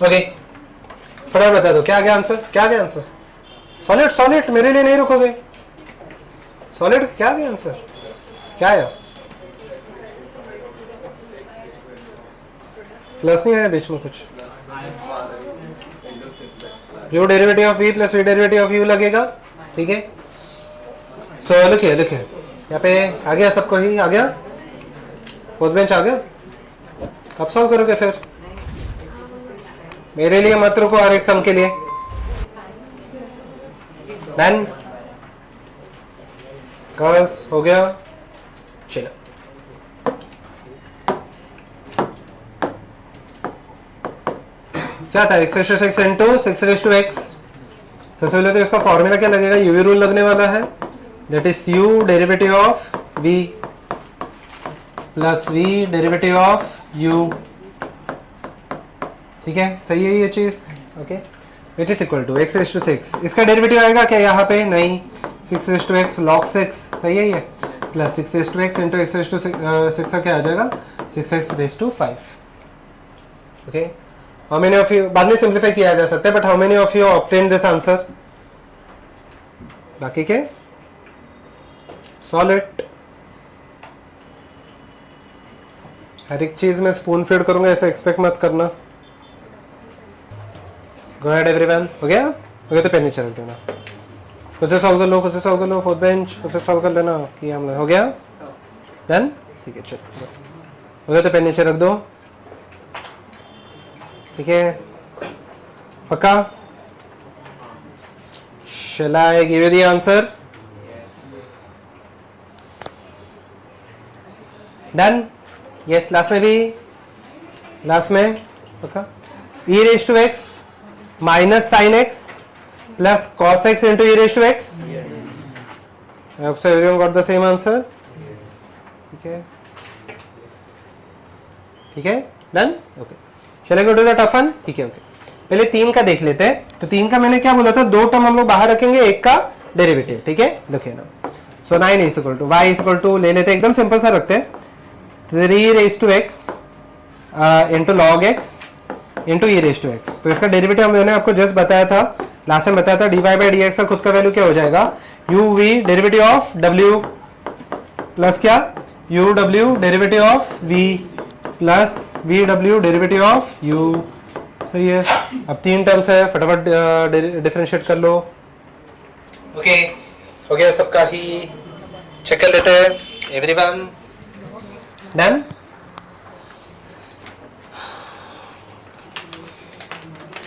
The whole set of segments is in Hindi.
ओके फटाफट बता दो क्या आ गया आंसर, क्या आ गया आंसर? सॉलिड सॉलिड, मेरे लिए नहीं रुकोगे? सॉलिड क्या आ गया आंसर, क्या आया? प्लस नहीं आया बीच में कुछ? जो derivative of v plus v derivative of u लगेगा, ठीक है। सो लिखिए लिखिए यहाँ पे आ गया, सबको ही आ गया, फोर्थ बेंच आ गया। कब सॉल्व करोगे फिर? मेरे लिए मत रुको हर एक सम के लिए। डन, बस हो गया, चलो। क्या था x raise to six into six raise to x. सबसे पहले तो इसका फॉर्मूला क्या लगेगा, यूवी रूल लगने वाला है, that is u derivative of v plus v derivative of u, ठीक है, सही है ये चीज, okay. Which is equal to x raise to six, इसका डेरिवेटिव आएगा क्या यहाँ पे? नहीं, six raise to x log six, सही है ये, plus six raise to x into x raise to six का क्या आ जाएगा, six x raise to five, okay. How many of you, बाद में सिंप्लीफाई किया जा सकता है, but how many of you obtain this answer? बाकी के सॉलिड, हर एक चीज में स्पून फीड करूंगा, ऐसा एक्सपेक्ट मत करना। गो अहेड एवरीवन, हो गया? हो गया तो पेन नीचे रख देना, खुद से सॉल्व कर लो, खुद से सॉल्व कर लो, फोर्थ बेंच खुद से सॉल्व कर लेना, किया हमने, हो गया डन, ठीक है चलो, हो गया तो पेन नीचे रख दो, ठीक है, पक्का? Shall I give you the answer? Done? Yes, last में भी, लास्ट में पक्का? e raise to x minus sine x plus cos x into e raise to x। I hope so everyone got the same answer. ठीक है, ठीक है, डन, ओके। चले go to the tough one, ठीक है, ओके। पहले तीन का देख लेते हैं। तो तीन का मैंने क्या बोला था, दो टर्म हम लोग बाहर रखेंगे, एक का डेरिवेटिव, ठीक है, देखिए ना। So 9 is equal to y is equal to, ले लेते हैं, एकदम सिंपल सा रखते हैं, 3 raise to x into log x into e raise to x। तो इसका डेरिवेटिव मैंने आपको जस्ट बताया था, लास्ट टाइम बताया था, dy बाई dx का खुद का वैल्यू क्या हो जाएगा, uv derivative of w plus क्या, uw derivative of v plus vw derivative of u, सही है। अब तीन टर्म्स है, फटाफट डिफरेंशिएट कर लो, ओके। हो गया सबका ही, चेक कर लेते हैं एवरीवन, डन।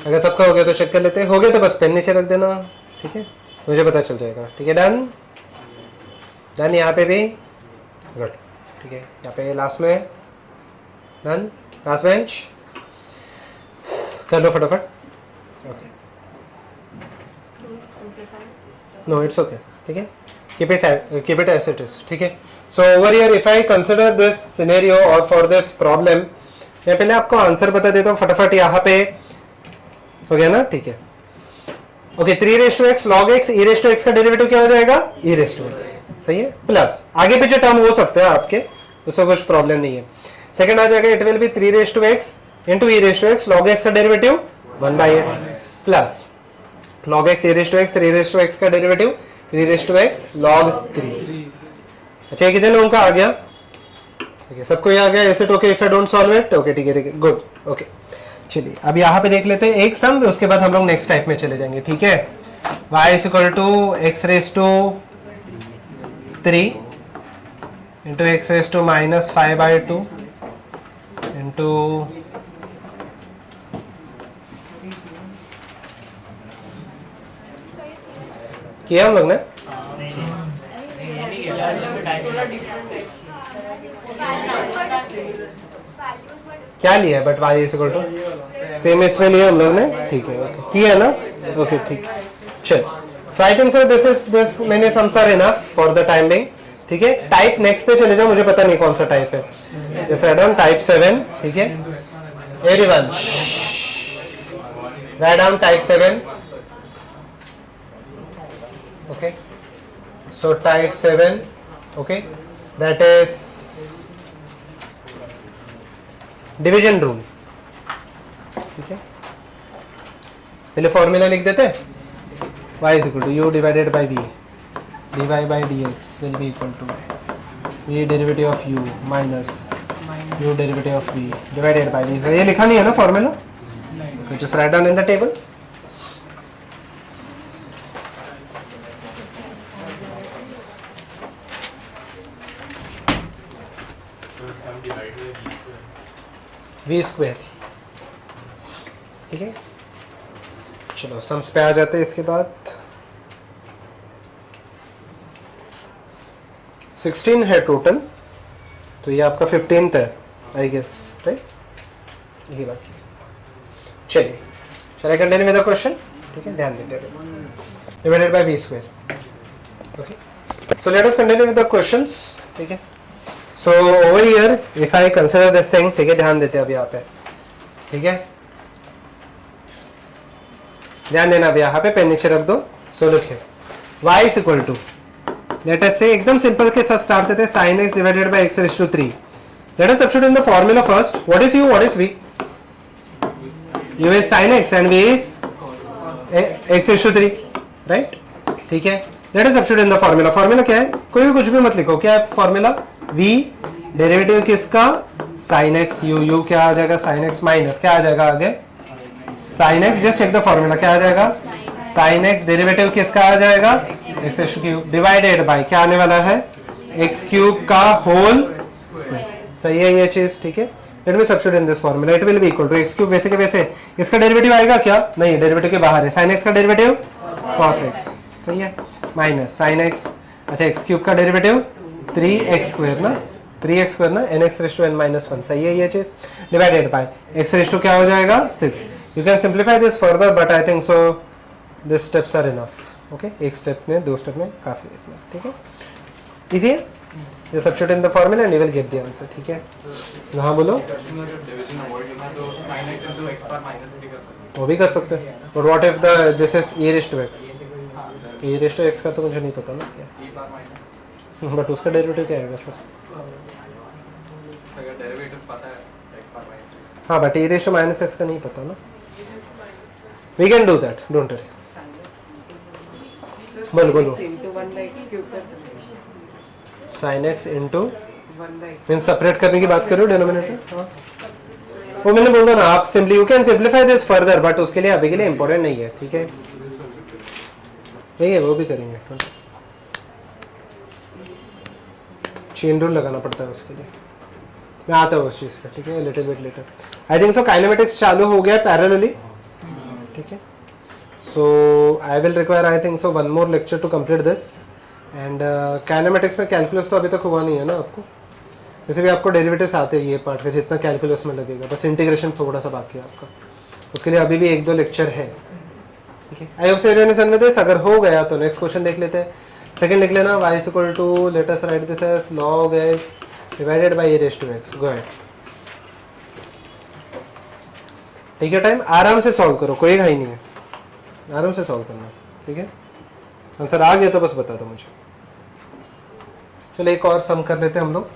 अगर सबका हो गया तो चेक कर लेते हैं, हो गया तो बस पेन नीचे रख देना, ठीक है, मुझे पता चल जाएगा, ठीक है, डन डन। यहाँ पे भी गुड, ठीक है, यहाँ पे लास्ट में डन, लास्ट बेंच कर लो फटाफट, ओके, नो इट्स ओके, ठीक है, keep it as it is, ठीक है। So over here if I consider this scenario और फॉर दिस प्रॉब्लम, मैं पहले आपको आंसर बता देता हूँ फटाफट, यहाँ पे हो गया ना, ठीक है, okay. 3 raise to x log x, E raise to x का डेरिवेटिव क्या हो जाएगा, ई रेस टू एक्स, सही है, प्लस आगे पीछे टर्म हो सकते हैं आपके, उसका कुछ प्रॉब्लम नहीं है। सेकंड आ जाएगा, it will be 3 raise to x into E raise to x, log X का derivative 1 by X plus log x E raise to X, 3 raise to x का derivative 3 raise to x log 3। अच्छा, कितने लोगों का आ गया, ठीक है, सबको ये आ गया, is it okay if I don't solve it, okay, ठीक है, ठीक है, गुड, ओके। चलिए अब यहाँ पे देख लेते हैं एक सम, उसके बाद हम लोग नेक्स्ट टाइप में चले जाएंगे, ठीक है। y is equal to x raise to 3 into x raise to minus 5/2 into किया हम लोग ने, क्या लिया है, but y is equal to same इसमें लिया हम लोग ने, ठीक है, ओके, किया ना, ओके, ठीक, चल। So I can say this many sums are enough for the time being, ठीक है। टाइप नेक्स्ट पे चले जाओ, मुझे पता नहीं कौन सा टाइप है, जैसे राइट डाउन टाइप 7, ठीक है, everyone write down type 7, okay. So type 7, okay, that is division rule, ठीक है, पहले फॉर्मूला लिख देते हैं, y is equal to u divided by v, d y by d x will be equal to v derivative of u minus u derivative of v divided by v. ये लिखा नहीं है ना formula, just write down in the table. V square, ठीक है। चलो सम्स पे आ जाते हैं। इसके बाद 16 है टोटल, तो ये आपका 15th है आई गेस, राइट? यही बाकी चलिए, चलिए कंटिन्यू विद द क्वेश्चन, ठीक है, ध्यान देते हैं। Divided by v square, okay. So let us continue with the questions, ठीक है। So over here if I consider this thing, ठीक है, ध्यान देते हैं अब यहाँ पे, ठीक है, ध्यान देना। अब यहाँ पे पेन नीचे रख दो। So look here, y is equal to, let us say एकदम सिंपल के साथ स्टार्ट करते हैं, sin x divided by x raise to 3। Let us substitute in the formula first. What is u, what is v? u is sin x and v is x raise to 3, right? ठीक है, let us substitute in the formula. Formula क्या है? कोई भी कुछ भी मत लिखो, क्या है फार्मूला? v डेरिवेटिव किसका? sin x, u क्या आ जाएगा? sin x माइनस क्या आ जाएगा आगे? sin x, just check the formula, क्या आ जाएगा? sin x डेरिवेटिव किसका आ जाएगा? x क्यूब डिवाइडेड बाय क्या आने वाला है? x क्यूब का होल स्क्वायर। सही है ये चीज, ठीक है। Let me substitute in this formula, it will be equal to x cube, वैसे के वैसे इसका डेरिवेटिव आएगा क्या? नहीं, डेरिवेटिव के बाहर है। sin x का डेरिवेटिव cos x, सही है, माइनस sin x, अच्छा x क्यूब का डेरिवेटिव 3x स्क्वायर ना, 3x स्क्वायर ना, nx raise to n minus 1, सही है ये चीज, divided by x raise to क्या हो जाएगा? 6। You can simplify this further, but I think so these steps are enough. Okay, एक स्टेप में, दो स्टेप में काफी है, ठीक है, इजी है। ये substitute in the formula and you will get the answer, ठीक है। हाँ बोलो। वो भी कर सकते हैं, but what if the this is e raise to x? e raise to x का तो मुझे नहीं पता ना क्या, बट उसका डेरिवेटिव क्या आएगा फिर? अगर डेरिवेटिव पता है x बार माइनस, हाँ, but e raise to minus x का नहीं पता ना। We can do that, don't worry. बोलो। sin x into means separate करने की बात कर रहे हो डिनोमिनेटर? हाँ, वो मैंने बोल दो ना, आप simply you can simplify this further, but उसके लिए अभी के लिए इंपॉर्टेंट नहीं है, ठीक है। नहीं है, वो भी करेंगे, चेन रूल लगाना पड़ता है उसके लिए, मैं आता हूँ उस चीज़ का, ठीक है, little bit later. I think so kinematics चालू हो गया पैरेलली, ठीक है। So I will require I think so one more lecture to complete this. And kinematics में कैलकुलस तो अभी तक हुआ नहीं है ना आपको, वैसे भी आपको डेरिवेटिव्स आते हैं ये पार्ट का, जितना कैलकुलस में लगेगा, बस इंटीग्रेशन थोड़ा सा बाकी है आपका, उसके लिए अभी भी एक दो लेक्चर है, ठीक है। आई होप सो एवरीवन में दिस, अगर हो गया तो नेक्स्ट क्वेश्चन देख लेते हैं। सेकंड लिख लेना, y is equal to, let us write this as log x divided by e raise to x। Go ahead, ठीक है। टाइम आराम से सॉल्व करो, कोई घाई नहीं है, आराम से सॉल्व करना, ठीक है। आंसर आ गया तो बस बता दो मुझे। चलो एक और सम कर लेते हैं हम लोग।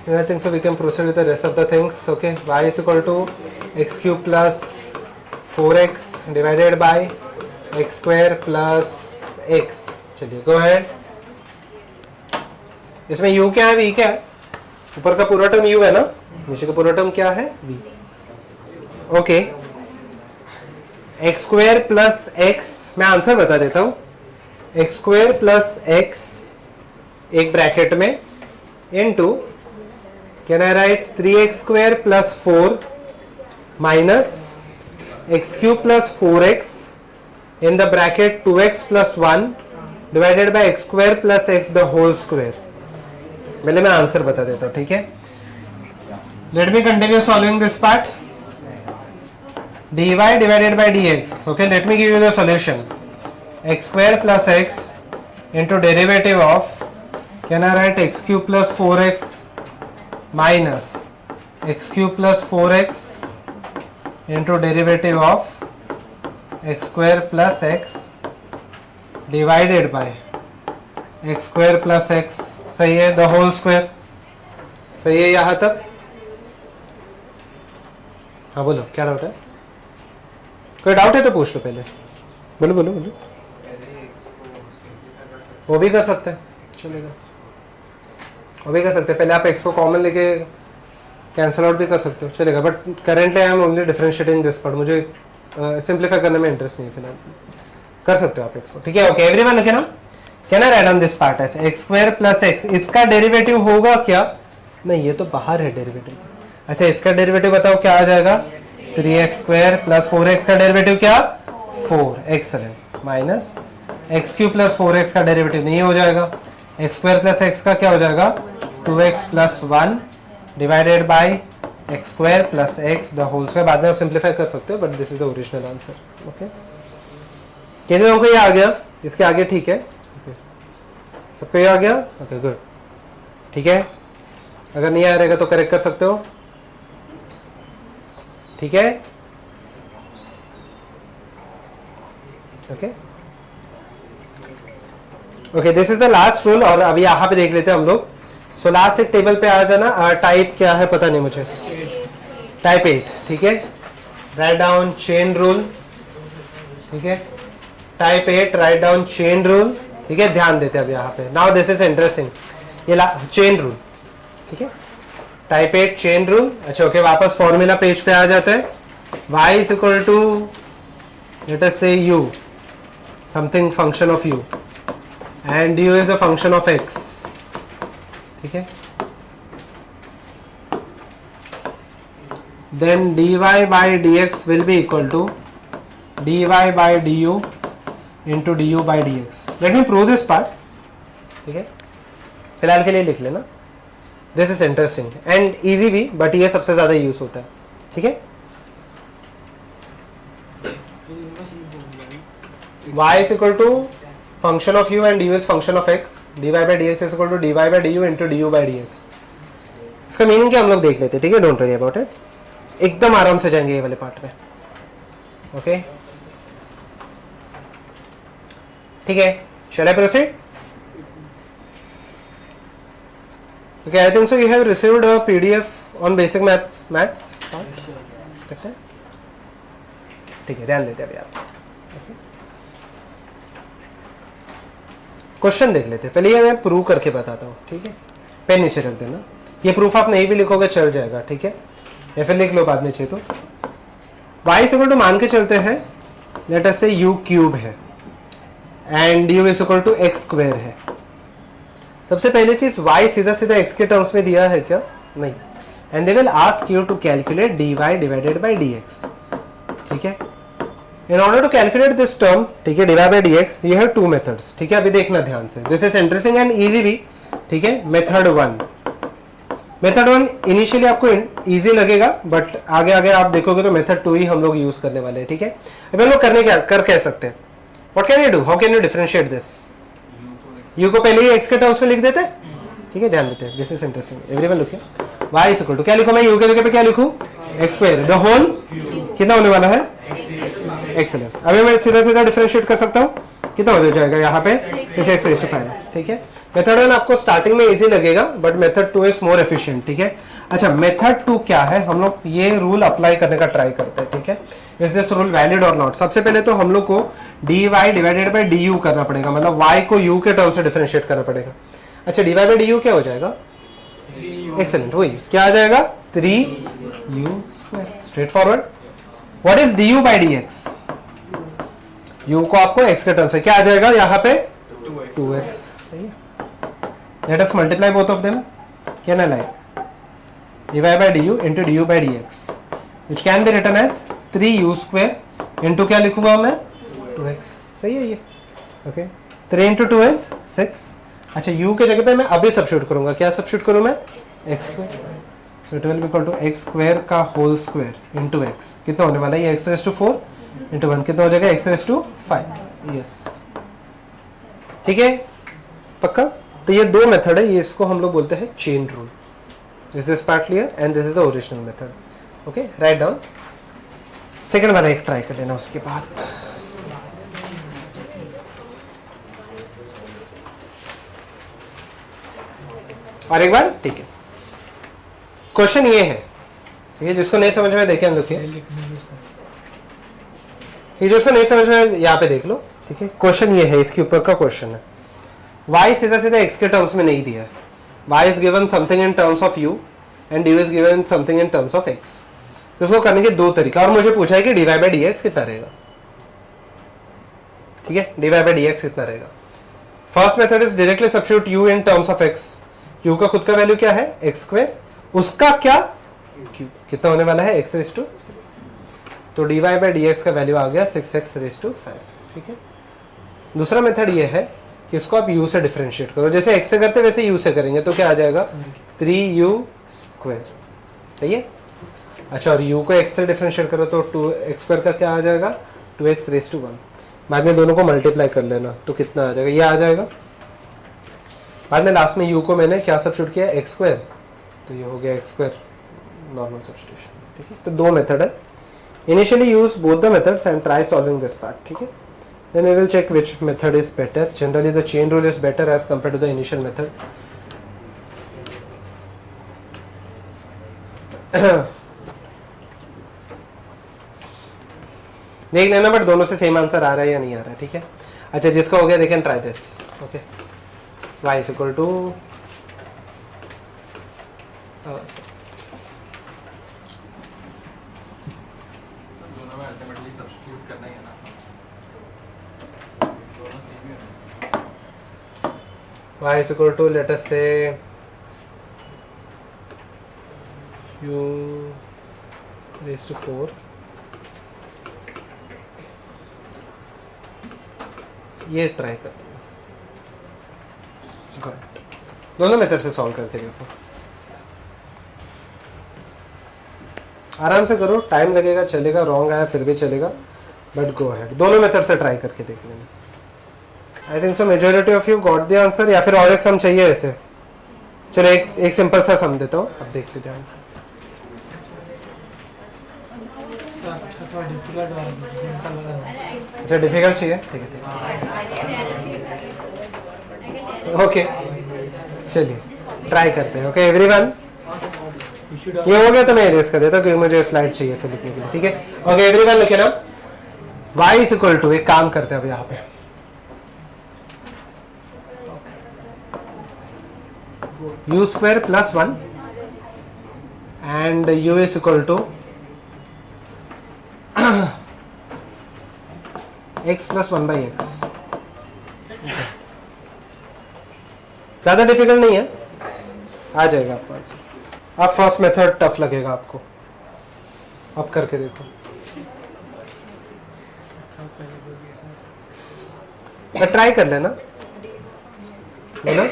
I think so we can proceed with the rest of the things, okay. y is equal to x cube plus 4x divided by x square plus x। चलिए गो अहेड। इसमें u क्या है, v क्या है? ऊपर का पूरा टर्म u है ना, नीचे का पूरा टर्म क्या है? v, okay. X square plus x, मैं आंसर बता देता हूं, एक्स स्क्वायर प्लस एक्स एक ब्रैकेट में into, can I write 3x square plus 4 minus x cube plus 4x in the bracket 2x plus 1 divided by x square plus x the whole square. पहले मैं आंसर बता देता हूं, ठीक है। Let me continue solving this part. dy divided by dx, okay, let me give you the solution, x square plus x into derivative of, can I write x cube plus 4x minus x cube plus 4x into derivative of x square plus x divided by x square plus x, सही है, the whole square, सही है यहाँ तक? हाँ बोलो, क्या डाउट है? कोई डाउट है तो पूछ लो पहले। बोलो बोलो बोलो। वो भी कर सकते हैं, चलेगा, वो भी कर सकते हैं। पहले आप x को कॉमन लेके कैंसिल आउट भी कर सकते हो, चलेगा। But currently I am only differentiating this part, मुझे सिंप्लीफाई करने में इंटरेस्ट नहीं है फिलहाल। कर सकते हो आप x को, ठीक है। ओके एवरीवन, ओके ना? Can I write on this part as x square plus x, इसका डेरिवेटिव होगा क्या? नहीं, ये तो बाहर है डेरिवेटिव। अच्छा, इसका डेरिवेटिव बताओ क्या आ जाएगा? 3x स्क्वायर प्लस 4x का डेरिवेटिव क्या? 4। Excellent. Minus x Q plus 4x का डेरिवेटिव नहीं हो जाएगा। एक्स स्क्वायर प्लस एक्स का क्या हो जाएगा? 2x plus 1 divided by x square plus x the whole square. बाद में आप सिंप्लीफाई कर सकते हो, but this is the original answer. Okay, कितने लोगों को ये आ गया? इसके आगे ठीक है, सबको ये आ गया? ओके गुड, ठीक है। अगर नहीं आ रहेगा तो करेक्ट कर सकते हो, ठीक है। Okay okay, this is the last rule. और अभी यहाँ पे देख लेते हैं हम लोग। सो लास्ट एक टेबल पे आ जाना। टाइप क्या है पता नहीं मुझे, टाइप 8, ठीक है। राइट डाउन चेन रूल, ठीक है। Type 8 write down chain rule, ठीक है। ध्यान देते हैं अब यहाँ पे। नाउ दिस इज इंटरेस्टिंग, ये चेन रूल, ठीक है। Type 8 chain rule. अच्छा ओके, वापस फॉर्मूला पेज पे आ जाते हैं। y is equal to let us say u, something function of u, and u is a function of x, ठीक है। Then dy by dx will be equal to dy by du into du by dx। Let me prove this part, ठीक है। फिलहाल के लिए लिख लेना। This is interesting and easy भी, बट ये सबसे ज्यादा यूज होता है, ठीक है। y is equal to function of u and u is function of x, dy by dx is equal to dy by du into du by dx। इसका मीनिंग क्या हम लोग देख लेते हैं, ठीक है। डोंट वरी अबाउट इट, एकदम आराम से जाएंगे ये वाले पार्ट में। ओके ठीक है, shall I proceed? Okay, I think so you have received a PDF on basic maths ठीक है, ध्यान देते हैं अभी आप। क्वेश्चन देख लेते हैं पहले, ये मैं प्रूव करके बताता हूँ, ठीक है। पेन नीचे रख देना, ये प्रूफ आप नहीं भी लिखोगे चल जाएगा, ठीक है। या फिर लिख लो बाद में चाहिए तो। y इज इक्वल टू मान के चलते हैं, late us say u cube है and u is equal to x square है। सबसे पहले चीज y सीधा सीधा x के टर्म्स में दिया है क्या? नहीं। And they will ask you to calculate dy divided by dx, ठीक है। In order to calculate this term, ठीक है, divide by dx, you have two methods, ठीक है। अभी देखना ध्यान से, this is interesting and easy भी, ठीक है। मेथड 1 इनिशियली आपको इजी लगेगा, बट आगे आगे आप देखोगे तो मेथड 2 ही हम लोग यूज करने वाले हैं, ठीक है। अब हम लोग करने क्या कर कह सकते हैं, what can you do, how can you differentiate this? u को पहले ही x के टर्म्स में लिख देते हैं, ठीक है। ध्यान देते हैं, this is interesting. Everyone look here, y is equal to क्या लिखूं मैं? u के जगह पे क्या लिखूं? x स्क्वायर द होल कितना होने वाला है? एक्सीलेंट। अभी मैं सीधा सीधा डिफरेंशिएट कर सकता हूँ, कितना हो जाएगा यहाँ पे? 6x raised to 5, ठीक है। मेथड 1 आपको स्टार्टिंग में इजी लगेगा, but method 2 is more efficient, ठीक है। अच्छा, मेथड 2 क्या है, हम लोग ये रूल अप्लाई करने का ट्राई करते हैं, ठीक है। इज दिस रूल वैलिड और नॉट? सबसे पहले तो हम लोग को dy डिवाइडेड बाय du करना पड़ेगा, मतलब y को u के टर्म से डिफरेंशिएट करना पड़ेगा। अच्छा, dy बाय du क्या हो जाएगा? एक्सीलेंट, वही क्या आ जाएगा? 3u square, straightforward. What is du by dx? u को आपको x के टर्म से क्या आ जाएगा यहाँ पे? 2x, सही है। Let us multiply both of them, can I like dy by du into du by dx which can be written as 3u square into क्या लिखूंगा मैं? 2x, सही है ये, ओके। 3 into 2 is 6। अच्छा, u के जगह पे मैं अभी सब्स्टिट्यूट करूंगा, क्या सब्स्टिट्यूट करूं मैं? x square, so it will be equal to x square का होल स्क्वायर into x, कितना होने वाला है? x raised to 4 into 1 कितना हो जाएगा? x raised to 5, यस, ठीक है, पक्का। तो ये दो मेथड है, ये इसको हम लोग बोलते हैं chain rule. Is this part clear? And this is the original method. Okay, write down. Second वाला एक ट्राई कर लेना उसके बाद। और एक बार, ठीक है। क्वेश्चन ये है, ठीक है, जिसको नहीं समझ में देखें देखिए। ये जो इसको नहीं समझ में यहाँ पे देख लो, ठीक है। क्वेश्चन ये है, इसके ऊपर का क्वेश्चन है, y सीधा सीधा x के टर्म्स में नहीं दिया है, y is given something in terms of u and u is given something in terms of x। तो उसको करने के दो तरीका, और मुझे पूछा है कि dy बाई dx कितना रहेगा, ठीक है, dy बाई dx कितना रहेगा। First method is directly substitute u in terms of x, u का खुद का वैल्यू क्या है x स्क्वायर, उसका क्या q कितना होने वाला है x रेज़ टू 6, तो dy बाई dx का वैल्यू आ गया 6x रेज़ टू 5, ठीक है। दूसरा मेथड ये है कि इसको आप u से डिफरेंशिएट करो, जैसे x से करते वैसे u से करेंगे, तो क्या आ जाएगा 3u स्क्वायर, सही है। अच्छा, और u को x से डिफरेंशिएट करो तो 2x स्क्वायर का क्या आ जाएगा 2x रेज़ टू 1, बाद में दोनों को मल्टीप्लाई कर लेना तो कितना आ जाएगा, ये आ जाएगा। बाद में लास्ट में u को मैंने क्या सब्स्टिट्यूट किया x स्क्वायर, तो ये हो गया x स्क्वायर नॉर्मल सब्स्टिट्यूशन, ठीक है। तो दो मेथड है, initially use both the methods and try solving this part, ठीक है। Then we will check which method is better. Generally the chain rule is better as compared to the initial method. देख लेना बट दोनों से सेम आंसर आ रहा है या नहीं आ रहा है, ठीक है। अच्छा, जिसका हो गया they can try this, okay. y is equal to y is equal to, let us say, u raised to 4, ये ट्राई कर, गुड। दोनों मेथड से सॉल्व करके देखो, आराम से करो, टाइम लगेगा, चलेगा, रॉन्ग आया फिर भी चलेगा, बट गो अहेड, दोनों मेथड से ट्राई करके देख लेना। आई think so majority of you got the answer, या फिर और एक सम चाहिए ऐसे। चलो एक सिंपल सा सम देता हूँ, अब देखते ध्यान से। अच्छा, डिफिकल्ट चाहिए, ठीक है, ओके, चलिए ट्राई करते हैं। ओके एवरीवन, ये हो गया तो मैं इरेज कर देता हूँ क्योंकि मुझे स्लाइड चाहिए फिर लिखने के लिए, ठीक है। ओके एवरीवन, लिखे ना y इज इक्वल टू, एक काम करते हैं अब यहाँ पे, u square plus 1 and u is equal to x plus 1 by x. ज्यादा डिफिकल्ट नहीं है, आ जाएगा आपको आंसर। अब फर्स्ट मेथड टफ लगेगा आपको, अब करके देखो, ट्राई कर लेना, है ना।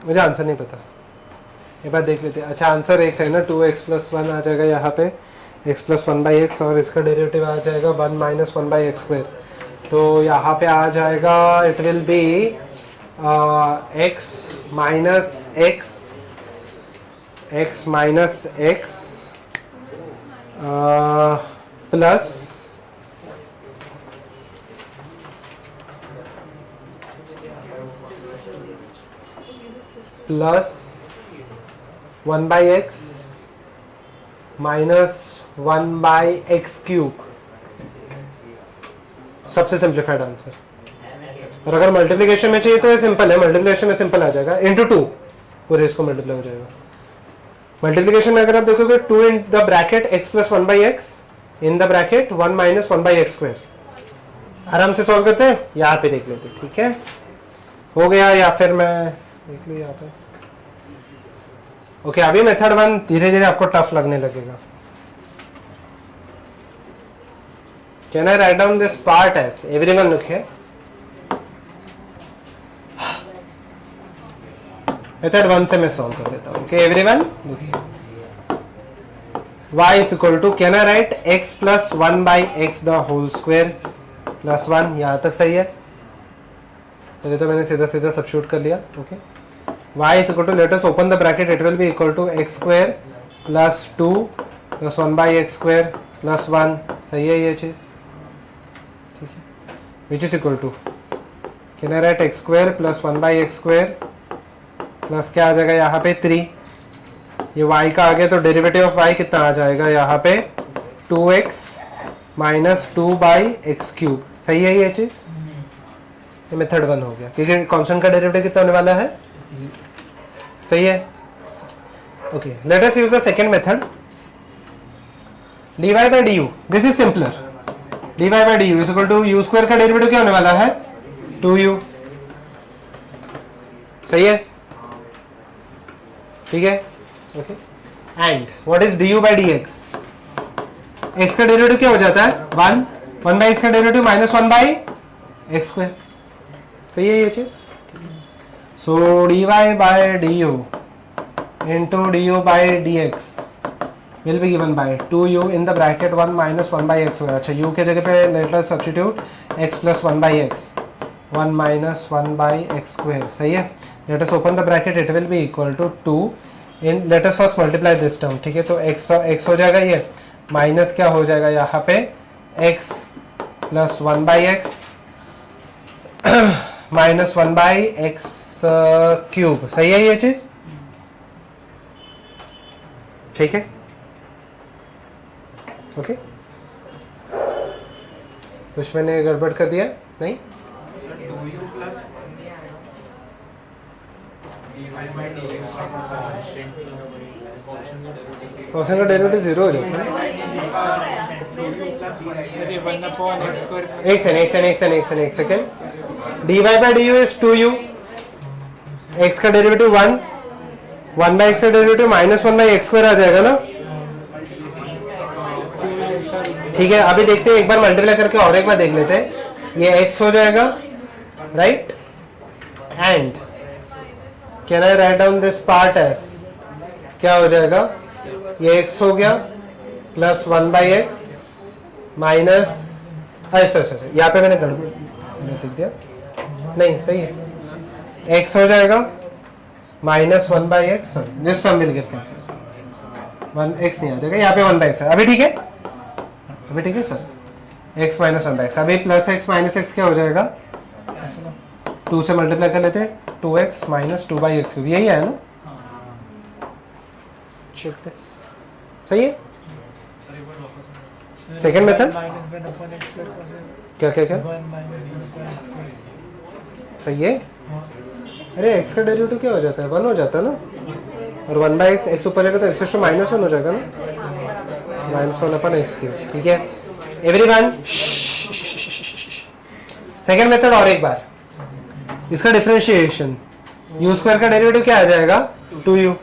मुझे आंसर नहीं पता, एक बार देख लेते हैं। अच्छा, आंसर x है ना, 2x प्लस 1 आ जाएगा यहाँ पे, x प्लस 1 बाई एक्स, और इसका डेरिवेटिव आ जाएगा 1 माइनस 1 बाई एक्स स्क्वायर, तो यहाँ पे आ जाएगा it will B x minus x plus plus 1 by x minus 1 by x cube, सबसे सिंप्लीफाइड आंसर। और अगर मल्टीप्लिकेशन में चाहिए तो ये सिंपल है, मल्टीप्लिकेशन में सिंपल आ जाएगा, इंटू 2 पूरे इसको मल्टीप्लाई हो जाएगा। मल्टीप्लिकेशन में अगर आप देखोगे 2 इन the bracket x plus 1 by x in the bracket 1 minus 1 by x square. आराम से सॉल्व करते हैं, यहाँ पे देख लेते हैं, ठीक है, हो गया, या फिर मैं देख लूँ यहाँ पे। ओके, अभी मेथड 1 धीरे धीरे आपको टफ लगने लगेगा। Can I write down this part as, everyone look here, method 1 से मैं सॉल्व कर देता हूँ। Okay everyone, y is equal to, can I write x plus 1 by x the whole square plus 1, यहाँ तक सही है। पहले तो मैंने सीधा सीधा सब्स्टिट्यूट कर लिया। Okay, y is equal to, let us open the bracket, it will be equal to x square plus 2 plus 1 by x square plus 1, सही है ये चीज, ठीक है, which is equal to, can I write x square plus 1 by x square plus क्या आ जाएगा यहाँ पे 3, ये y का आ गया, तो डेरिवेटिव ऑफ y कितना आ जाएगा यहाँ पे 2x माइनस 2/x³। सही है ये चीज, ये मेथड 1 हो गया क्योंकि कांस्टेंट का डेरिवेटिव कितना होने वाला है, सही है। Okay, let us use the second method, dy by du। This is simpler, dy by du is equal to u square का डेरिवेटिव क्या होने वाला है 2u। सही है, ठीक है। Okay, and what is du by dx, x का डेरिवेटिव क्या हो जाता है 1, 1/x का डेरिवेटिव माइनस 1/x²। सही है ये चीज। सो dy by du into du by dx will be given by 2u in the bracket 1 minus 1/x²। अच्छा, u के जगह पे let us substitute x plus 1/x, 1 minus 1/x²। सही है। let us open the bracket, it will be equal to 2 in, let us first multiply this term, ठीक है। तो x हो जाएगा, ये माइनस क्या हो जाएगा यहाँ पे x plus 1/x minus 1/x³। सही है ये चीज, ठीक है। ओके, कुछ मैंने गड़बड़ कर दिया नहीं? फंक्शन का डेरिवेटिव 0 हो जाता है। एक second, dy by du is 2u, x का डेरिवेटिव 1, 1/x का डेरिवेटिव माइनस 1/x² आ जाएगा ना, ठीक है। अभी देखते हैं, एक बार मल्टीप्लाई करके और एक बार देख लेते हैं। ये x हो जाएगा, right, and can I write down this part as, क्या हो जाएगा, ये x हो गया प्लस 1/x माइनस, अच्छा यहाँ पे मैंने गड़बड़ लिख दिया, नहीं सही है, x हो जाएगा minus 1/x, this term will get 1x नहीं आ जाएगा, यहाँ पे 1/x है। अभी ठीक है, अभी ठीक है सर, x माइनस 1/x, अभी प्लस x माइनस x क्या हो जाएगा, 2 से मल्टीप्लाई कर लेते हैं, 2x माइनस 2/x³, यही है ना, चेक दिस। सही है। सेकेंड मेथड क्या क्या क्या सही है। अरे x का डेरिवेटिव क्या हो जाता है 1 हो जाता है ना, और 1/x, x ऊपर जाएगा तो x माइनस 1 हो जाएगा ना, -1/x³। ठीक है एवरीवन, सेकेंड मेथड और एक बार, इसका डिफरेंशिएशन, u स्क्वायर का डेरिवेटिव क्या आ जाएगा 2u,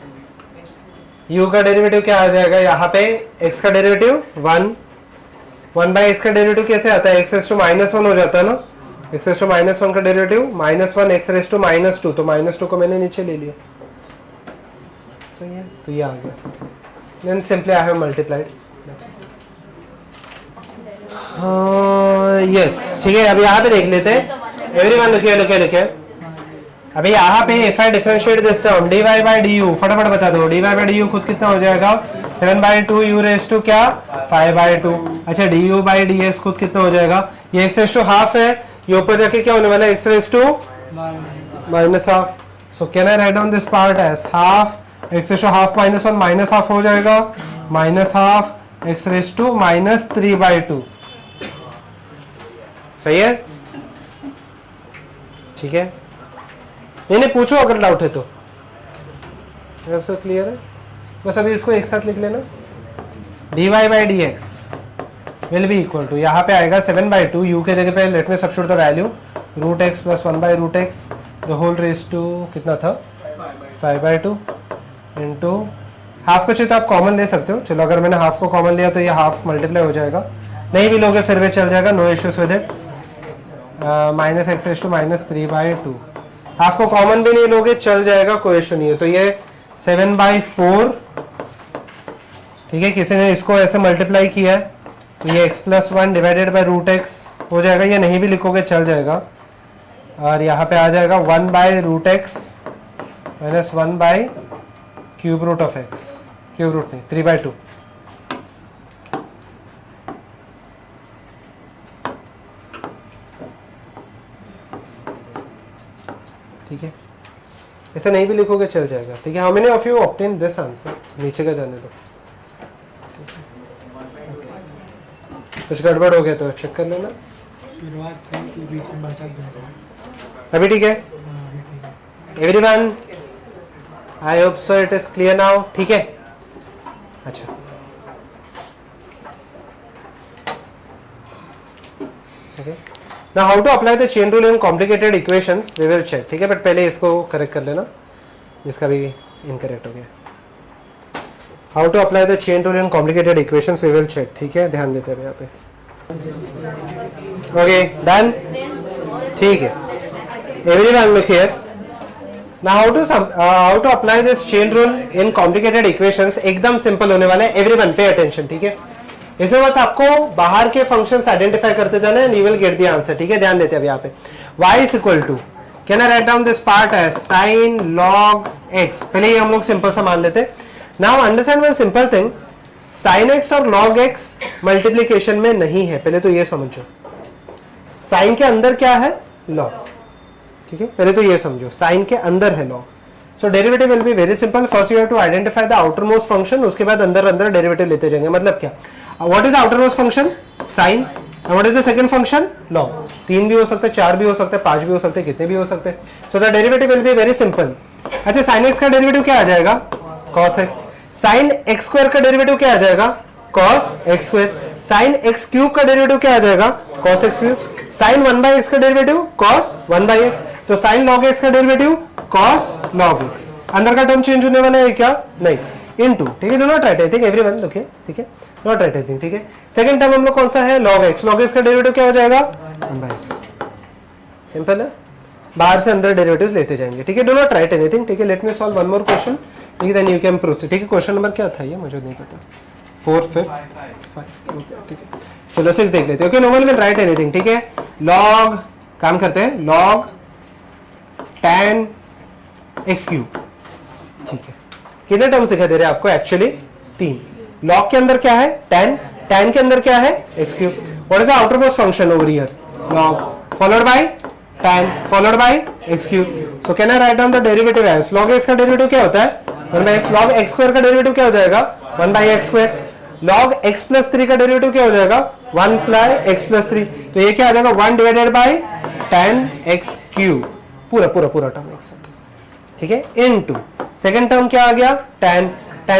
u का डेरिवेटिव क्या आ जाएगा यहाँ पे, x का डेरिवेटिव 1, 1/x का डेरिवेटिव कैसे आता है, x⁻1 हो जाता है ना, x⁻1 का डेरिवेटिव -1 x⁻², तो -2 को मैंने नीचे ले लिया। सही है, तो ये आ गया, then simply I have multiplied. Yes, ठीक है। अब यहाँ पे देख लेते हैं, एवरीवन लुकिए, अभी यहाँ पे if I differentiate this term dy by du, फटाफट बता दो, dy by du खुद कितना हो जाएगा 7/2 u raised to क्या 5/2। अच्छा, du by dx खुद कितना हो जाएगा, ये x raised to हाफ है, ये ऊपर जाके क्या होने वाला है x raised to -half. So can I write down this part as half, x raised to half -1 minus half हो जाएगा, -हाफ x raised to -3/2। सही है, ठीक है। नहीं पूछो अगर डाउट है तो, सब क्लियर है। बस अभी इसको एक साथ लिख लेना, dy by dx will be equal to, यहाँ पे आएगा 7/2, u के जगह पे let me substitute the value √x प्लस 1/√x the whole raise to कितना था 5/2 इंटू हाफ को चाहिए तो आप कॉमन ले सकते हो। चलो अगर मैंने हाफ को कॉमन लिया तो ये हाफ मल्टीप्लाई हो जाएगा, नहीं भी लोगे फिर भी चल जाएगा, no issues with it. -x⁻3/2, half को कॉमन भी नहीं लोगे चल जाएगा, कोई इशू नहीं है। तो ये 7/4, ठीक है। किसी ने इसको ऐसे मल्टीप्लाई किया है तो ये x+1 डिवाइडेड बाय √x हो जाएगा, ये नहीं भी लिखोगे चल जाएगा, और यहाँ पे आ जाएगा 1/√x minus 1/√x, cube root नहीं 3/2। ठीक है, ऐसे नहीं भी लिखोगे चल जाएगा, ठीक है। How many of you obtain this answer, नीचे का जाने दो, कुछ गड़बड़ हो गया तो चेक कर लेना। अभी ठीक है everyone, I hope so it is clear now, ठीक है। अच्छा okay. Now how to apply the chain rule in complicated equations we will check, ठीक है। बट पहले इसको करेक्ट कर लेना जिसका भी इनकरेक्ट हो गया। How to apply the chain rule in complicated equations we will check, ठीक है। ध्यान देते हैं यहाँ पे, ओके डन, ठीक है। Everyone look here. Now how to apply this chain rule in complicated equations, एकदम सिंपल होने वाला है। Everyone pay attention, ठीक है। इसमें बस आपको बाहर के फंक्शंस आइडेंटिफाई करते जाना है, you will get the answer, ठीक है। ध्यान देते हैं अब यहाँ पे y is equal to, can I write down this part as sin log x, पहले ये हम लोग सिंपल सा मान लेते हैं। Now understand one simple thing, sin x और log x मल्टीप्लीकेशन में नहीं है, पहले तो ये समझो। sin के अंदर क्या है, log, ठीक है। पहले तो ये समझो sin के अंदर है log, so derivative will be very simple. First you have to identify the outer most function, उसके बाद अंदर अंदर डेरिवेटिव लेते जाएंगे। मतलब क्या, what is outer most function, sine, and what is the second function, log. 3 भी हो सकते हैं, 4 भी हो सकते हैं, 5 भी हो सकते हैं, कितने भी हो सकते हैं। So the derivative will be very simple. अच्छा साइन एक्स का डेरिवेटिव क्या आ जाएगा, cos x. Sine x square का डेरिवेटिव क्या आ जाएगा, cos x square. Sine x cube का डेरिवेटिव क्या आ जाएगा, cos x cube. Sign 1/x का डेरिवेटिव कॉस 1/x, तो साइन लॉग एक्स का डेरिवेटिव कॉस लॉग एक्स। अंदर का टर्म चेंज होने वाला है क्या, नहीं, इनटू, ठीक है। Do not right anything everyone, okay, ठीक है, नॉट राइट एनीथिंग, ठीक है। सेकंड टर्म हम लोग कौन सा है, log x, log x का डेरिवेटिव क्या हो जाएगा, 1/x। सिंपल है, बाहर से अंदर डेरिवेटिव्स लेते जाएंगे, ठीक है। डू नॉट राइट एनीथिंग, ठीक है। Let me solve one more question, ठीक है, देन यू कैन प्रोसीड, ठीक है। क्वेश्चन नंबर क्या था ये मुझे नहीं पता, 4, 5, 5, ठीक है। चलो 6 देख लेते हैं, okay. No one will write anything, ठीक है। log, काम करते हैं, log tan x क्यूब, ठीक है। कितने टर्म्स दिखाई दे रहे हैं आपको, एक्चुअली 3। log के अंदर क्या है, tan, tan के अंदर क्या है, x cube. What is the outer most function over here, log followed by tan followed by x cube. So can I write down the derivative as, log x का डेरिवेटिव क्या होता है, 1/x। log x स्क्वायर का डेरिवेटिव क्या हो जाएगा, 1/x square. log x plus 3 का डेरिवेटिव क्या हो जाएगा, 1/x प्लस 3, तो ये क्या आ जाएगा, 1 divided bye tan x cube, पूरा पूरा पूरा टर्म एक साथ, ठीक है, इनटू सेकंड टर्म क्या आ गया, tan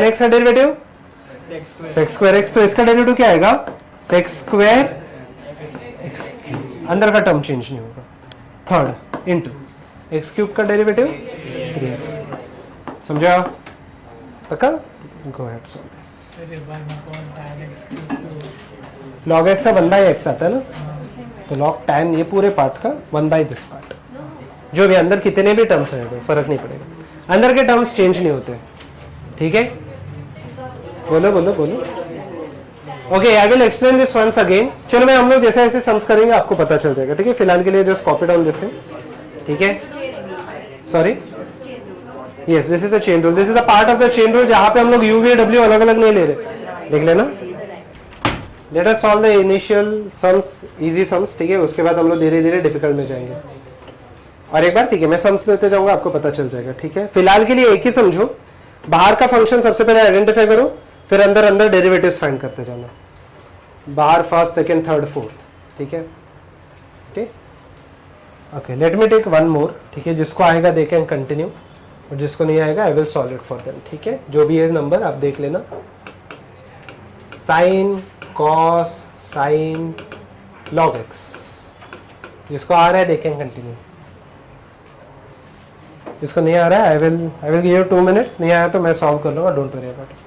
x का डेरिवेटिव sec स्क्वायर x, तो इसका डेरिवेटिव क्या आएगा, sec स्क्वायर x क्यूब। अंदर का टर्म चेंज नहीं होगा। थर्ड इनटू x क्यूब का डेरिवेटिव 3x, समझा, पक्का। Go ahead solve this. log x का 1/x आता है ना, तो log tan ये पूरे पार्ट का 1/this पार्ट, जो भी अंदर कितने भी टर्म्स रहेंगे फर्क नहीं पड़ेगा, अंदर के टर्म्स चेंज नहीं होते, ठीक है। बोलो बोलो बोलो, okay. I will explain this once again. चलो मैं, हम लोग जैसे जैसे सम्स करेंगे आपको पता चल जाएगा, ठीक है। फिलहाल के लिए just copy down this thing, ठीक है। Sorry, yes, this is the chain rule, this is the part of the chain rule जहां पे हम लोग यू वी डब्ल्यू अलग अलग नहीं ले रहे, लिख लेना। Let us solve the initial sums, easy sums, ठीक है। उसके बाद हम लोग धीरे धीरे डिफिकल्ट में जाएंगे। और एक बार, ठीक है, मैं सम्स लेते जाऊंगा, आपको पता चल जाएगा, ठीक है। फिलहाल के लिए एक ही समझो, बाहर का फंक्शन सबसे पहले आइडेंटिफाई करो, फिर अंदर अंदर डेरिवेटिव्स फाइंड करते जाना, बाहर फर्स्ट, सेकंड, थर्ड, फोर्थ, ठीक है, okay okay. Let me take one more, ठीक है। जिसको आएगा दे कैन कंटिन्यू, और जिसको नहीं आएगा I will solve it for them, ठीक है। जो भी है नंबर आप देख लेना, sine, cos, sine, log x, जिसको आ रहा है दे कैन कंटिन्यू, जिसको नहीं आ रहा है I will give you 2 minutes, नहीं आया तो मैं सॉल्व कर लूंगा, don't worry about it.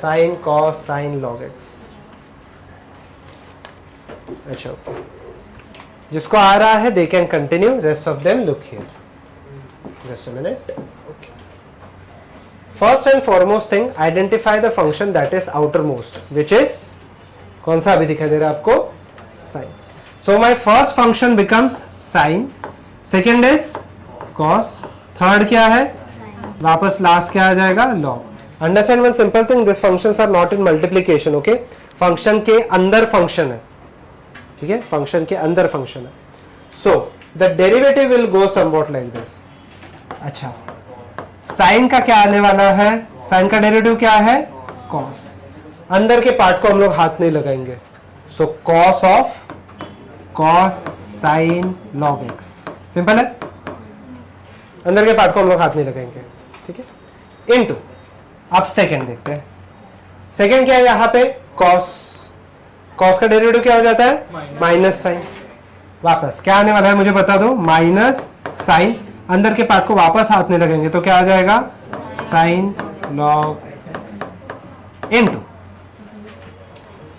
Sine, cos, sine, log x, अच्छा ओके। जिसको आ रहा है they can continue, rest of them look here, just a minute. First and foremost thing, identify the function that is outer most, which is, कौन सा अभी दिखाई दे रहा है आपको, sine. So my first function becomes sign, second is cos, third क्या है, वापस लास्ट क्या आ जाएगा, log. Understand one simple thing, this functions are not in multiplication, okay. Function के अंदर फंक्शन है, ठीक है, फंक्शन के अंदर फंक्शन है। So the derivative will go somewhat like this, अच्छा, साइन का क्या आने वाला है? साइन का डेरिवेटिव क्या है? कॉस। अंदर के पार्ट को हम लोग हाथ नहीं लगाएंगे, so cos of cos sine log x, simple है। अंदर के पार्ट को हम लोग हाथ नहीं लगाएंगे, ठीक है। इनटू, अब सेकंड देखते हैं। सेकंड क्या है यहां पे? कॉस। कॉस का डेरिवेटिव क्या हो जाता है? Minus sine. वापस क्या आने वाला है मुझे बता दो? Minus sine. अंदर के पार्ट को वापस हाथ नहीं लगेंगे तो क्या आ जाएगा? साइन लॉग इनटू,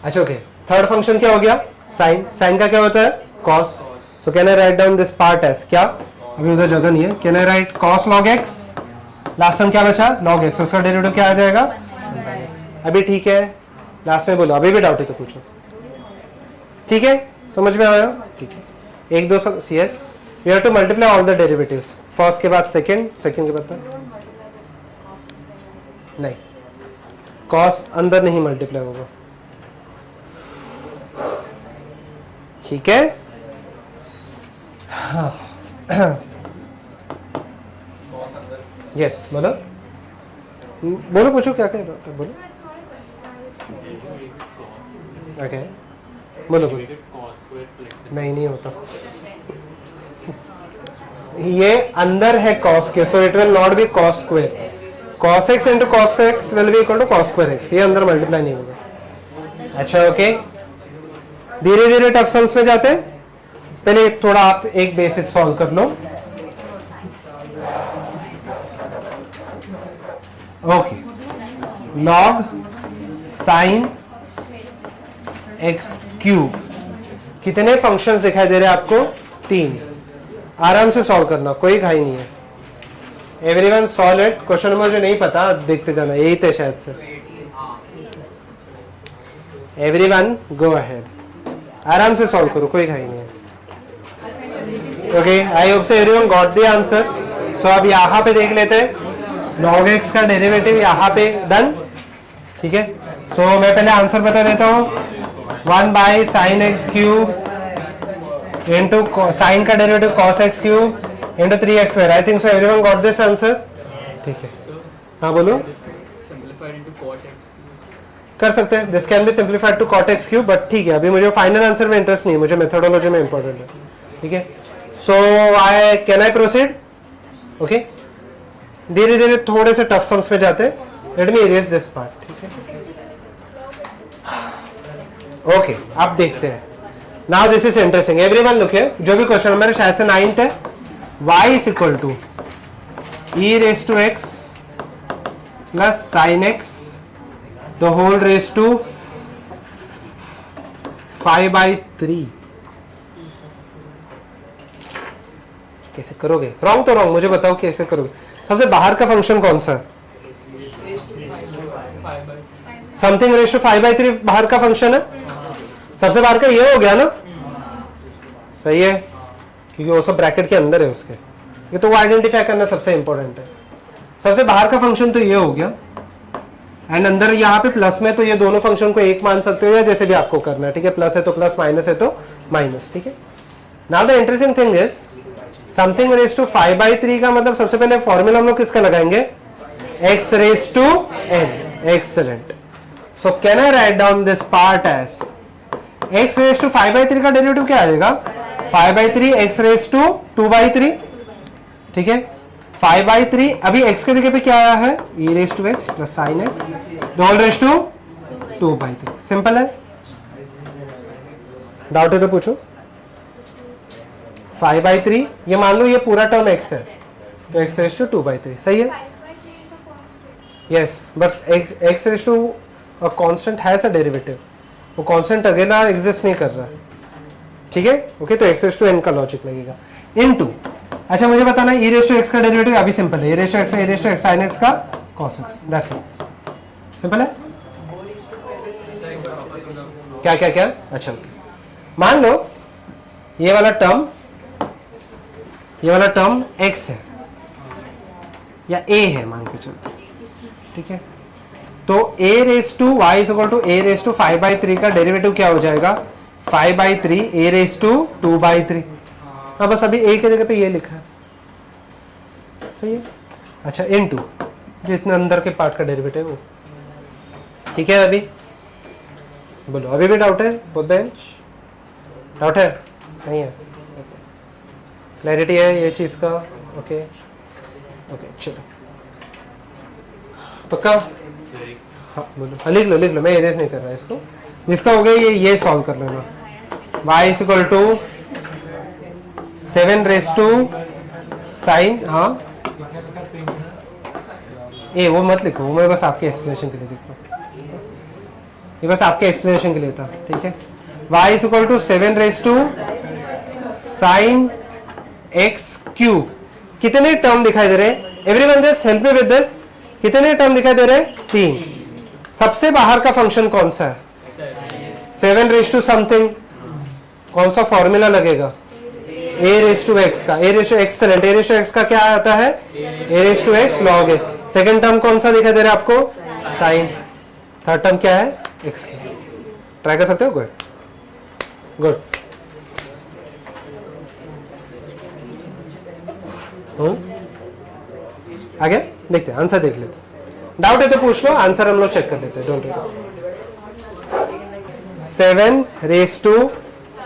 अच्छा ओके, थर्ड फंक्शन क्या हो गया? साइन। साइन का क्या होता है? Cos. So can I write down this part as क्या? अभी उधर जगह नहीं है। Can I write cos log x? Last time क्या बचा? Log x. उसका डेरिवेटिव क्या आ जाएगा? अभी ठीक है? लास्ट में बोलो, अभी भी डाउट है तो पूछो, ठीक है? समझ में आया? ठीक है। एक दो सी एस, we have to multiply all the derivatives, first के बाद सेकंड, सेकंड के बाद नहीं, कॉस अंदर नहीं मल्टीप्लाई होगा, ठीक है? यस, बोलो बोलो, पूछो क्या क्या डॉक्टर, बोलो। ओके, बोलो बोलो। नहीं, नहीं होता, ये अंदर है कॉस के, so it will not be cos square. Cos x into cos x will be equal to cos square x, ये अंदर मल्टीप्लाई नहीं होगा। अच्छा ओके, धीरे धीरे टफ सम्स में जाते हैं। पहले थोड़ा आप एक बेसिक सॉल्व कर लो। Okay, log sine x cube, कितने फंक्शंस दिखाई दे रहे हैं आपको? 3। आराम से सॉल्व करना, कोई घाई नहीं है। Everyone solve it. क्वेश्चन मुझे नहीं पता, देखते जाना, यही थे शायद से। एवरीवन गो अहेड, आराम से सॉल्व करो, कोई घाई नहीं है। ओके, आई होप से एवरीवन गॉट द आंसर। सो अब यहां पे देख लेते हैं, log x का डेरिवेटिव यहाँ पे डन, ठीक है। सो मैं पहले आंसर बता देता हूँ, 1 by sine x cube into sine का derivative cos x cube into 3x square. I think so everyone got this answer, ठीक है। हाँ बोलो, कर सकते हैं, this can be simplified to cot X cube, but ठीक है, अभी मुझे फाइनल आंसर में इंटरेस्ट नहीं है, मुझे मेथोडोलॉजी में इंपॉर्टेंट है, ठीक है। So I can I proceed? Okay, धीरे धीरे थोड़े से टफ सम्स में जाते हैं। Let me erase this part, ठीक है। ओके, अब देखते हैं। Now this is interesting, everyone look here. जो भी क्वेश्चन हमारे शायद से 9th है, y is equal to E raise to X plus sine X the whole raise to 5/3। कैसे करोगे? रॉन्ग तो रॉन्ग, मुझे बताओ कैसे करोगे। सबसे बाहर का फंक्शन कौन सा? समथिंग रेस टू 5/3 बाहर का फंक्शन है। सबसे बाहर का ये हो गया ना, सही है, क्योंकि वो सब ब्रैकेट के अंदर है उसके। ये तो वो आइडेंटिफाई करना सबसे इंपॉर्टेंट है। सबसे बाहर का फंक्शन तो ये हो गया, एंड अंदर यहाँ पे प्लस में तो ये दोनों फंक्शन को एक मान सकते हो या जैसे भी आपको करना है, ठीक है। प्लस है तो प्लस, माइनस है तो माइनस, ठीक है। Now the interesting thing is something raise to 5/3 का मतलब सबसे पहले फॉर्मूला हम लोग किसका लगाएंगे? x raise to n। Excellent. So can I write down this part as x raise to 5/3 का डेरिवेटिव क्या आएगा? 5/3 x रेस टू 2/3, ठीक है। 5/3 अभी x के जगह पे क्या आया है? e raise to x plus sine x whole raise to 2/3। Simple है, डाउट है तो पूछो। 5/3 ये मान लो ये पूरा टर्म x है, तो x रेस टू 2/3, सही है। Yes, but x raise to constant है सा डेरिवेटिव, वो कांस्टेंट अकेला एग्जिस्ट नहीं कर रहा है, ठीक है। ओके, तो x रेस टू n का लॉजिक लगेगा इनटू। अच्छा मुझे बताना e रेस टू x का डेरिवेटिव अभी सिंपल है, e raise to x sin x का cos x, that's it, simple है। क्या क्या क्या? अच्छा मान लो ये वाला टर्म x है या a है मान के चलो, ठीक है। तो a raise to y is equal to a raise to 5/3 का डेरिवेटिव क्या हो जाएगा? 5/3 a रेस टू 2/3। अब बस अभी a की जगह पे ये लिखा है, सही है। अच्छा इनटू जो इतना अंदर के पार्ट का डेरिवेटिव है वो, ठीक है। अभी बोलो, अभी भी डाउट है? बोथ बेंच डाउट है? नहीं है? क्लैरिटी है ये चीज का? ओके ओके चलो पक्का? हाँ बोलो। हाँ लिख लो, मैं एरेज नहीं कर रहा इसको। जिसका हो गया ये सॉल्व कर लेना। y is equal to 7 raise to sine, हाँ ये वो मत लिखो, वो मैं बस आपके एक्सप्लेनेशन के लिए लिखूँ, ये बस आपके एक्सप्लेनेशन के लिए था, ठीक है। y is equal to 7 raise to sine x cube. कितने टर्म दिखाई दे रहे हैं? Everyone just help me with this. कितने टर्म दिखाई दे रहे हैं? 3। सबसे बाहर का फंक्शन कौन सा है? 7 रेस टू समथिंग। कौन सा फॉर्मूला लगेगा? a रेस टू एक्स का। a raise to excellent, a raise to x का क्या आता है? a raise to x log a। Second term कौन सा दिखाई दे रहा है आपको? साइन। थर्ड टर्म क्या है? एक्स। ट्राई कर सकते हो? Good good. आगे देखते हैं, आंसर देख लेते। डाउट है तो पूछ लो, आंसर हम लोग चेक कर लेते हैं। Don't worry. 7 raise to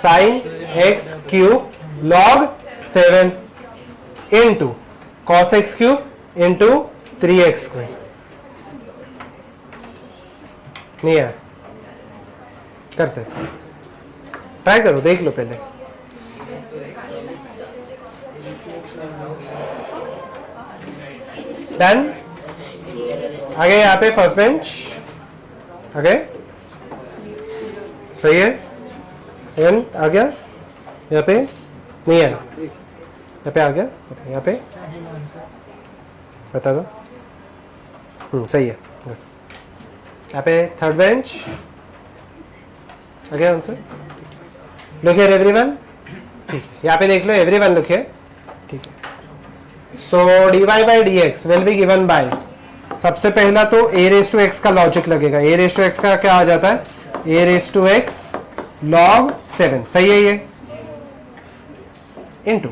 sine x cube log 7 into cos x cube into 3x square. नहीं है? करते, ट्राई करो, देख लो पहले। डन। आगे यहाँ पे फर्स्ट बेंच आगे सही है। आ गया यहाँ पे? नहीं है? यहाँ पे आ गया? यहाँ पे बता दो। सही है। यहाँ पे थर्ड बेंच आ गया आंसर। लुक हियर एवरीवन, ठीक है। यहाँ पे देख लो एवरीवन, लुक हियर, ठीक है। सो dy by d x will be given by, सबसे पहला तो a रेस टू एक्स का लॉजिक लगेगा। a रेस टू एक्स का क्या आ जाता है? a raise to x log 7, सही है ये, इनटू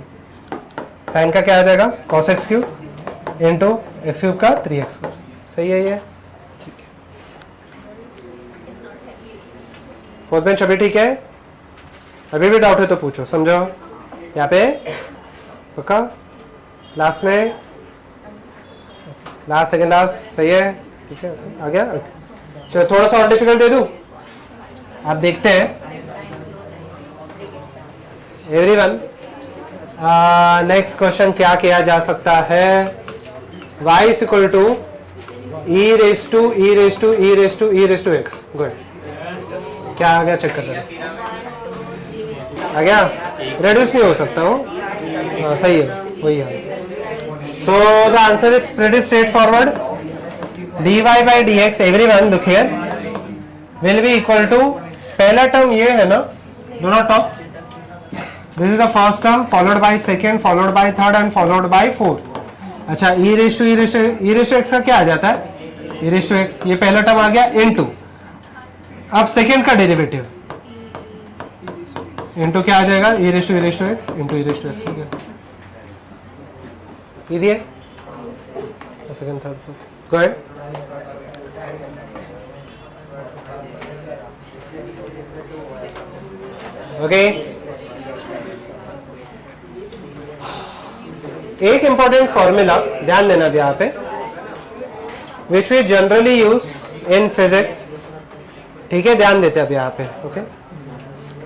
साइन का क्या आ जाएगा? cos x cube into x cube का 3x स्क्वायर, सही है ये, ठीक है। फोर्थ बेंच अभी ठीक है? अभी भी डाउट है तो पूछो, समझो। यहाँ पे पक्का? लास्ट में, लास्ट सेकेंड लास्ट, सही है, ठीक है। आ गया? चलो थोड़ा सा और डिफिकल्ट दे दूं, आप देखते हैं। एवरीवन नेक्स्ट क्वेश्चन क्या किया जा सकता है? y is equal to e raise to e raise to e raise to e raise to x। Good. क्या आ गया? चेक कर लो। आ गया? रेड्यूस नहीं हो सकता हो? सही है, वही है। So the answer is pretty straightforward. dy by dx, everyone look here, will be equal to, पहला टर्म ये है ना, दोनों top, this is the first term followed by second followed by third and followed by fourth। अच्छा e raised to x का क्या आ जाता है? e raised to x, ये पहला टर्म आ गया इनटू, अब सेकेंड का डेरिवेटिव इनटू क्या आ जाएगा? e raised to x into e raised to x हो गया। इजी है? Second third fourth, go ahead. Okay, एक इंपॉर्टेंट फॉर्मूला ध्यान देना भी यहाँ पे, which we generally use in physics, ठीक है, ध्यान देते हैं अब यहाँ पे। Okay,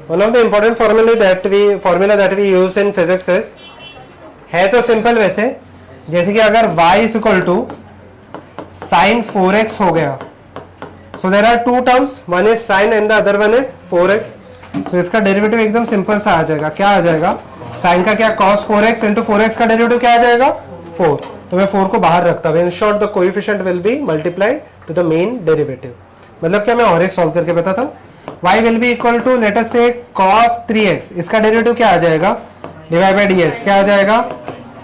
one of the important formula that we use in physics is, है तो सिंपल वैसे, जैसे कि अगर y is equal to sine 4x हो गया, so there are two terms, one is sine and the other one is 4x, तो इसका डेरिवेटिव एकदम सिंपल सा आ जाएगा। क्या आ जाएगा? साइन का क्या? cos 4x इंटू 4x का डेरिवेटिव क्या आ जाएगा? 4। तो मैं 4 को बाहर रखता हूँ। In short the coefficient will be multiplied to the main derivative. मतलब क्या, मैं और एक सॉल्व करके बताता हूँ। y will be equal to let us say cos 3x, इसका डेरिवेटिव क्या आ जाएगा? डिवाइड बाय dx क्या आ जाएगा?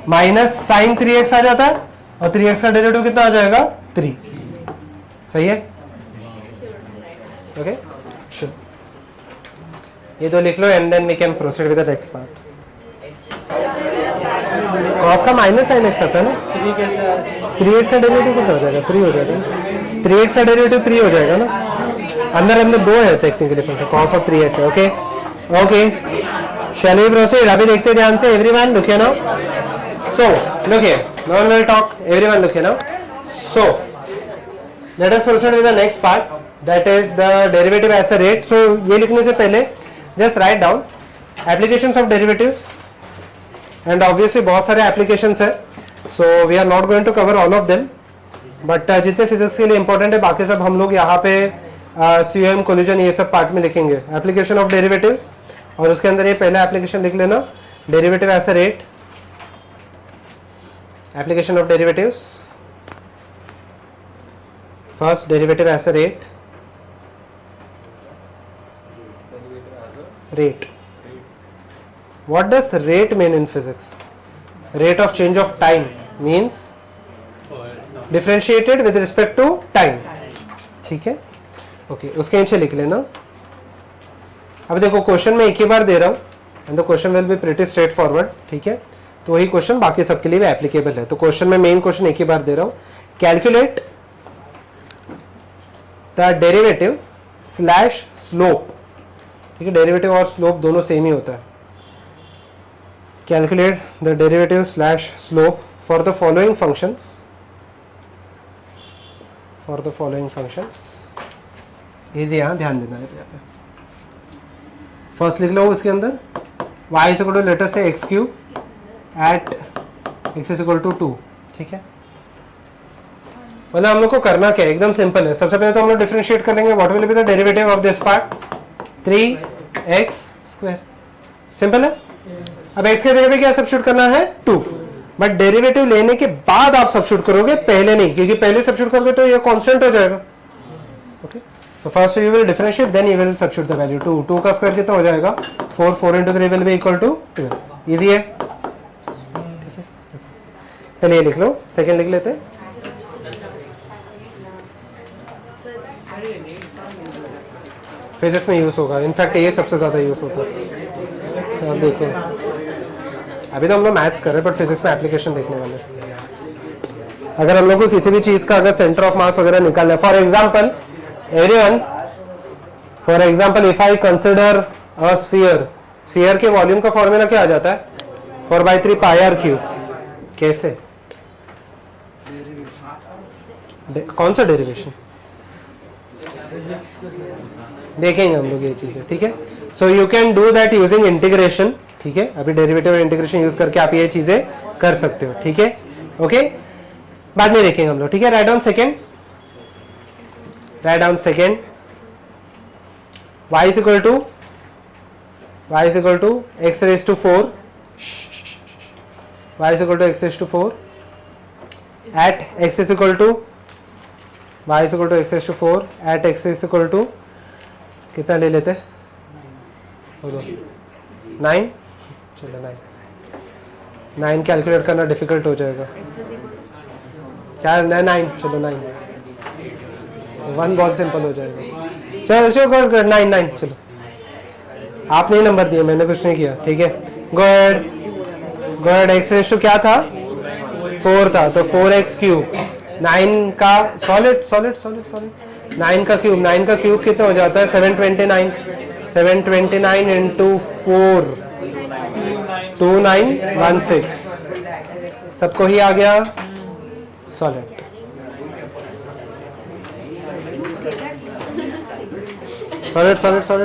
माइनस साइन 3x आ जाता है, और 3x का डेरिवेटिव कितना आ जाएगा? 3। सही है? Okay, sure. ये तो लिख लो and then we can proceed with the next part. Cos का माइनस साइन एक्स आता है ना, 3x का डेरिवेटिव कितना हो जाएगा, 3 हो जाएगा, 3x का डेरिवेटिव 3 हो जाएगा ना, अंदर अंदर 2 है technically function, cos of 3x है। Okay okay, shall we proceed? अभी देखते ध्यान से, everyone look here now. So look here, no one will talk, everyone look here now. So let us proceed with the next part, that is the derivative as a rate. So ये लिखने से पहले just write down applications of derivatives, and obviously बहुत सारे एप्लीकेशंस है, so we are not going to cover all of them, but जितने फिजिक्स के लिए इंपॉर्टेंट है बाकी सब हम लोग यहाँ पे COM कोलिजन ये सब पार्ट में लिखेंगे। एप्लीकेशन ऑफ डेरिवेटिव्स, और उसके अंदर ये पहला एप्लीकेशन लिख लेना, derivative as a rate, application of derivatives, first derivative as a rate, rate, what does rate mean in physics? Rate of change of time means differentiated with respect to time, ठीक है। ओके, उसके नीचे लिख लेना। अब देखो क्वेश्चन में एक ही बार दे रहा हूं, and the question will be pretty straight forward, ठीक है, तो वही क्वेश्चन बाकी सबके लिए भी एप्लीकेबल है। तो क्वेश्चन में मेन क्वेश्चन एक ही बार दे रहा हूं, calculate the derivative slash slope, ठीक है, डेरिवेटिव और स्लोप दोनों सेम ही होता है। Calculate the derivative slash slope for the following functions. For the following functions. Easy, यहाँ ध्यान देना है यहाँ पे। फर्स्ट लिख लो उसके अंदर y is equal to let us say x cube at x is equal to 2, ठीक है। मतलब हम लोग को करना क्या है, एकदम सिंपल है। सबसे पहले तो हम लोग डिफरेंशिएट कर लेंगे, what will be the derivative of this part, 3x square, simple है। अब x के जगह पे क्या सब्स्टिट्यूट करना है, 2, बट डेरिवेटिव लेने के बाद आप सब्स्टिट्यूट करोगे, पहले नहीं, क्योंकि पहले सब्स्टिट्यूट करोगे तो ये कांस्टेंट हो जाएगा। Okay, so first you will differentiate, then you will substitute the value. 2 का स्क्वायर कितना हो जाएगा, 4 into 3 will be equal to 12। Easy है, ठीक है। पहले ये लिख लो, सेकंड लिख लेते हैं। फिजिक्स में यूज होगा, इनफैक्ट ये सबसे ज्यादा यूज होता है। अब देखो, अभी तो हम लोग मैथ्स कर रहे हैं, बट फिजिक्स में एप्लीकेशन देखने वाले। अगर हम लोग को किसी भी चीज का अगर सेंटर ऑफ मास वगैरह निकालना है, for example everyone, for example if I consider a sphere, sphere के वॉल्यूम का फॉर्मूला क्या आ जाता है, 4/3 πr³। कैसे, कौन सा डेरिवेशन देखेंगे हम लोग ये चीजें, ठीक है। सो you can do that using integration, ठीक है। अभी डेरिवेटिव और इंटीग्रेशन यूज करके आप ये चीजें कर सकते हो, ठीक है। ओके, बाद में देखेंगे हम लोग, ठीक है। Write down second, write down second, y is equal to x raised to 4, y is equal to x raised to 4 at x is equal to y is equal to x raised to 4 at x is equal to कितना ले लेते, 9, चलो 9 कैलकुलेट करना डिफिकल्ट हो जाएगा, क्या 9, चलो 9, 1 बहुत सिंपल हो जाएगा। चलो 9, चलो आपने ही नंबर दिया, मैंने कुछ नहीं किया, ठीक है। गुड, एक्स रेस टू क्या था, 4 था, तो 4x³, 9 का सॉलिड 9 का क्यूब, 9 का क्यूब कितना हो जाता है, 729 इंटू 4, 2916, सबको ही आ गया सॉलिड। सॉलिड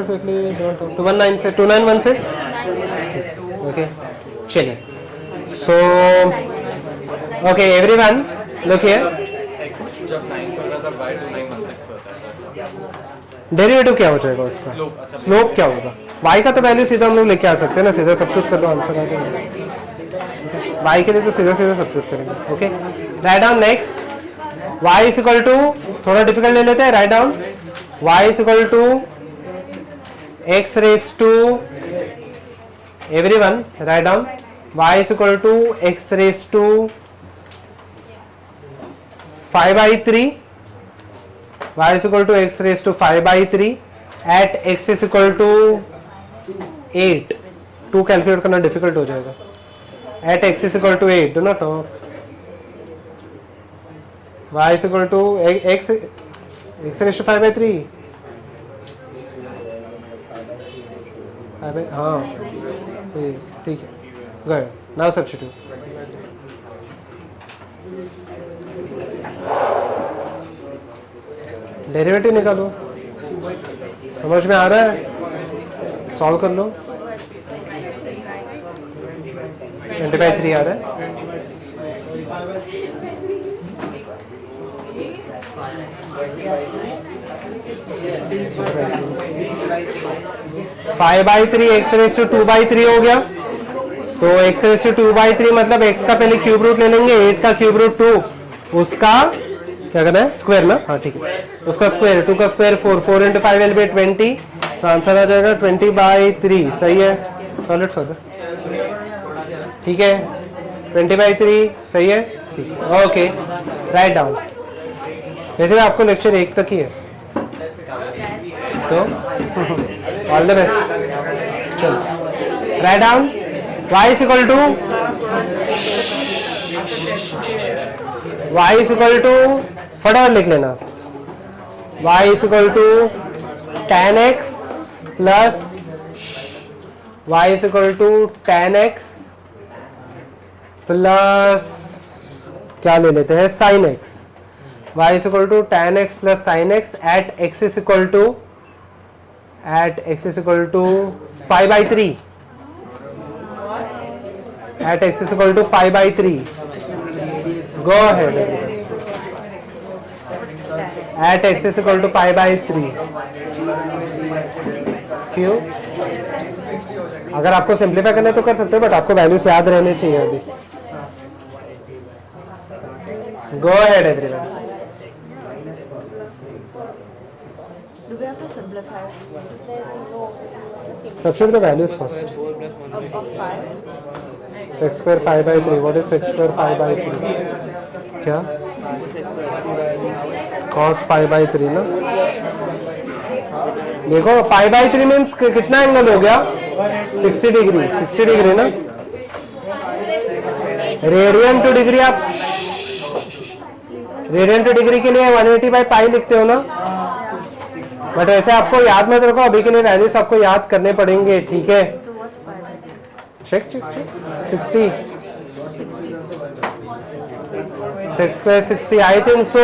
क्विकली, 219 से 2916, ओके, चलिए। So okay everyone look here, derivative क्या हो जाएगा उसका, स्लोप क्या होगा, y का तो वैल्यू सीधा हम लोग लेके आ सकते हैं ना, सीधा सब्स्टिट्यूट कर दो, आंसर आ जाएगा। y के लिए तो सीधा सब्स्टिट्यूट करेंगे, okay. Write down next, y is equal to, थोड़ा डिफिकल्ट ले लेते हैं, write down y is equal to x raise to, everyone write down, y is equal to x raise to 5/3, y is equal to x raised to 5/3 at x is equal to 8। 2 calculate करना डिफिकल्ट हो जाएगा, at x is equal to 8, do not talk. Y is equal to x raised to 5 by 3. हाँ ठीक है, गुड. Now substitute. डेरिवेटिव निकालो. समझ में आ रहा है? सॉल्व कर लो. 20/3 आ रहा है. Five by three x raise to 2/3 हो गया. तो एक्स रेस टू 2/3 मतलब एक्स का पहले क्यूब रूट ले लेंगे, 8 का क्यूब रूट 2, उसका क्या करना है, स्क्वायर ना. हाँ ठीक है, उसका स्क्वायर, 2 का स्क्वायर 4, 4 इंटू 5 विल बी 20. तो आंसर आ जाएगा 20/3. सही है, सॉल्व इट फर्दर. ठीक है, 20/3 सही है. ठीक है, ओके, राइट डाउन. वैसे आपको लेक्चर 1 तक ही है, तो ऑल द बेस्ट. चलो, right down. y is equal to फटाफट लिख लेना. y is equal to tan x plus y is equal to tan x plus क्या ले लेते हैं, sin x. y is equal to tan x plus sin x at x is equal to pi by 3. At x is equal to pi by 3. Go ahead. At x is equal to pi by 3. क्यों? अगर आपको सिंप्लीफाई करना है तो कर सकते हो, बट आपको वैल्यूज याद रहने चाहिए अभी. Go ahead everyone. Do we have to simplify? Substitute the values first. Of pi? Sec square pi by 3. What is sec square pi by 3? क्या? Cos pi by 3 ना. देखो pi by 3 मीन्स कितना एंगल हो गया, 60 डिग्री. 60 डिग्री ना. रेडियन टू डिग्री, आप रेडियन टू डिग्री के लिए 180 बाई पाई लिखते हो ना. बट वैसे आपको याद मत रखो, अभी के लिए वैल्यूज आपको याद करने पड़ेंगे. ठीक है, check check check. 60 6 square 60 I think so.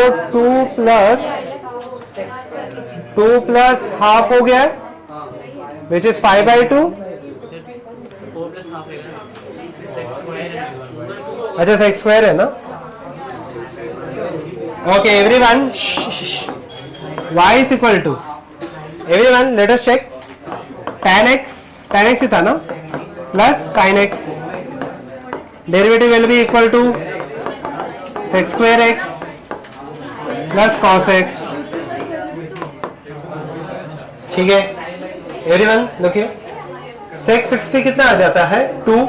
2 plus half हो गया, विच इज 5/2. अच्छा सेक्स स्क्वायर है ना. Okay everyone, y is equal to, everyone let us check, tan x ही था ना, plus sin x. Derivative will be equal to sec square x plus cos x. ठीक है एवरीवन, देखिए sec 60 कितना आ जाता है, 2.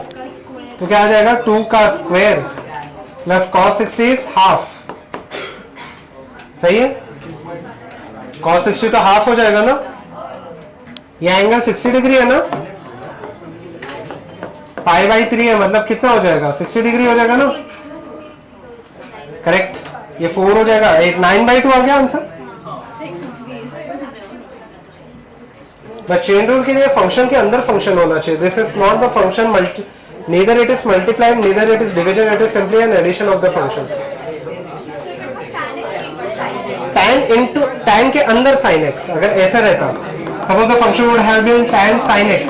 तो क्या आ जाएगा, 2 का square plus cos 60 is half. सही है, cos 60 तो हाफ हो जाएगा ना. ये एंगल 60 डिग्री है ना, पाई बाई 3 है, मतलब कितना हो जाएगा, 60 डिग्री हो जाएगा ना. करेक्ट, ये 4 हो जाएगा. 9/2 आ गया आंसर. बट चेन रूल के लिए फंक्शन के अंदर फंक्शन होना चाहिए. This is not the function multi, neither it is multiplied, neither it is division, it is simply an addition of the function. tan के अंदर sin x, अगर ऐसा रहता, suppose the function would have been tan sin x,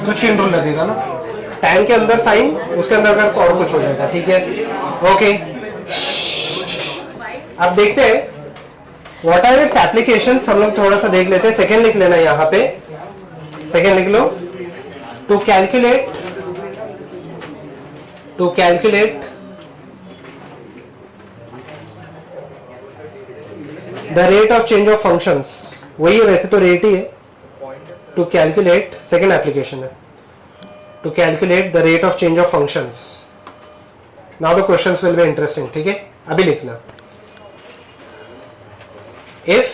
तो चेन रूल लगेगा ना. tan के अंदर sin, उसके अंदर अगर और कुछ हो जाएगा. ठीक है, ओके. अब देखते हैं व्हाट आर इट्स एप्लीकेशंस. हम लोग थोड़ा सा देख लेते हैं. सेकेंड लिख लेना यहाँ पे, सेकेंड लिख लो. To calculate the rate of change of functions. वही है वैसे तो रेट ही है. टू कैलकुलेट, सेकेंड एप्लीकेशन है, to calculate the rate of change of functions. Now the questions will be interesting. ठीक है, अभी लिखना. If,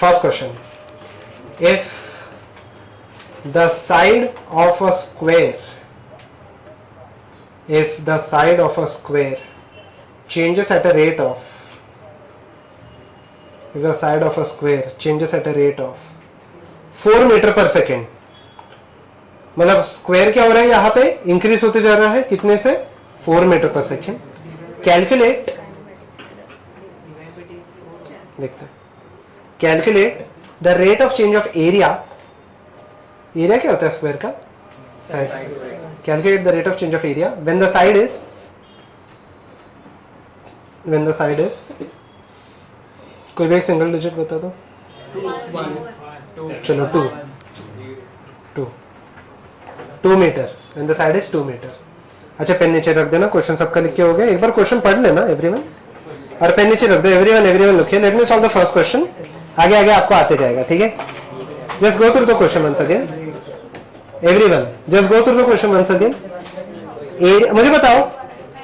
first question, if the side of a square if the side of a square changes at a rate of, if the side of a square changes at a rate of 4 metre पर सेकेंड, मतलब स्क्वायर क्या हो रहा है यहाँ पे, इंक्रीज होते जा रहा है कितने से, 4 मीटर पर सेकेंड. कैलकुलेट, देखते हैं, calculate the rate of change of area. Area क्या होता है स्क्वायर का, side. Calculate the rate of change of area when the side is, when the side is, कोई भी एक सिंगल डिजिट बता दो. चलो 2 meter, when the side is 2 meter. अच्छा पेन नीचे रख देना, क्वेश्चन सबका लिख के हो गया. एक बार क्वेश्चन पढ़ लेना एवरीवन, और पेन नीचे रख दो. एवरीवन लिखिए. Let me solve the first question. आगे आगे आपको आते जाएगा, ठीक है. Just go through the question once again. Everyone just go through the question once again. मुझे बताओ,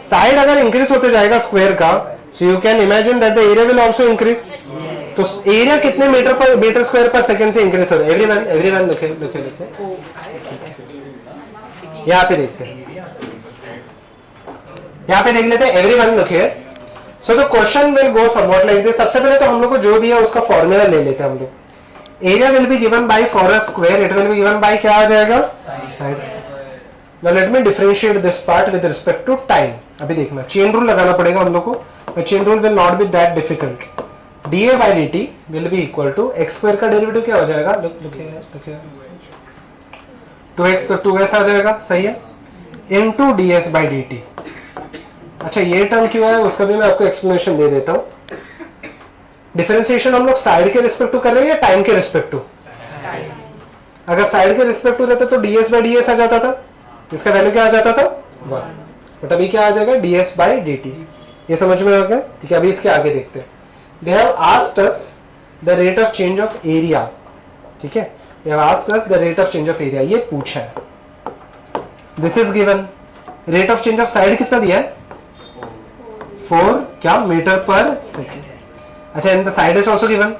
साइड अगर इंक्रीज होते जाएगा स्क्वायर का, so you can imagine that the area will also increase. तो एरिया कितने मीटर स्क्वायर पर सेकंड से इंक्रीज हो रहा है. एवरीवन लिखे. यहाँ पे देखते हैं, यहाँ पे देख लेते हैं. एवरीवन लिखे. So the question will go somewhat like this. सबसे पहले तो हम लोग को जो दिया उसका फॉर्मूला ले लेते हैं हम लोग. Area will be given by for a square, it will be given by क्या आ जाएगा, side. Now let me differentiate this part with respect to time. अभी देखना, चेन रूल लगाना पड़ेगा हम लोग को. Chain rule will not be that difficult. dA by dt will be equal to x square का डेरिवेटिव क्या हो जाएगा, लिखिए 2x, तो 2s आ जाएगा, सही है, into ds by dt. अच्छा ये टर्म क्यों है उसका भी मैं आपको एक्सप्लेनेशन दे देता हूँ. डिफरेंशिएशन हम लोग साइड के रिस्पेक्ट टू कर रहे हैं या टाइम के रिस्पेक्ट टू. अगर साइड के रिस्पेक्ट टू रहता तो ds by ds आ जाता था, इसका वैल्यू क्या आ जाता था 1. बट अभी क्या आ जाएगा, ds by dt. ये समझ में आ गया, ठीक है. अभी इसके आगे देखते हैं. They have asked us the rate of change of area, ठीक है. They have asked us the rate of change of area, ये पूछा है. This is given. Rate of change of side कितना दिया है, 4 क्या मीटर पर सेकेंड. अच्छा, and the side is also given,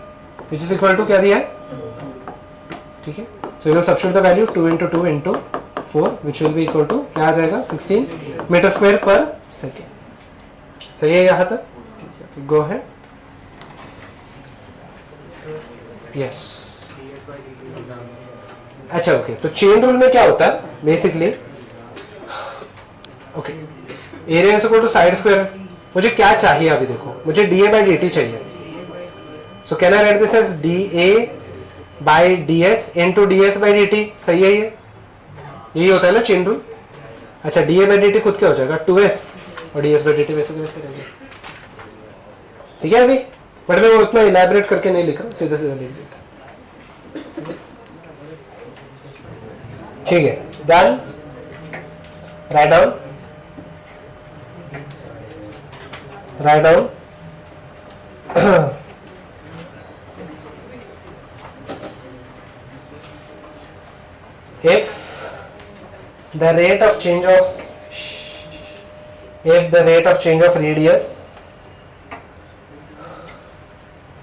which is equal to क्या दिया है, ठीक है. So you will substitute the value 2 into 2 into 4, which will be equal to क्या आ जाएगा, 16 मीटर स्क्वायर पर सेकेंड. सही है यहाँ तक. Go ahead. यस. अच्छा ओके, तो चेन रूल में क्या होता है basically, okay, area is equal to side square. मुझे क्या चाहिए अभी देखो, मुझे dA by dt चाहिए. So can I write this as dA by ds into ds by dt. सही है, ये यही होता है ना चेन रूल. अच्छा, dA by dt खुद क्या हो जाएगा, 2s, और ds by dt वैसे रहेगा, ठीक है. अभी बट मैं वो उतना इलैबोरेट करके नहीं लिख रहा, सीधा सीधा लिख देता. ठीक है, done. Write down. If the rate of change of radius,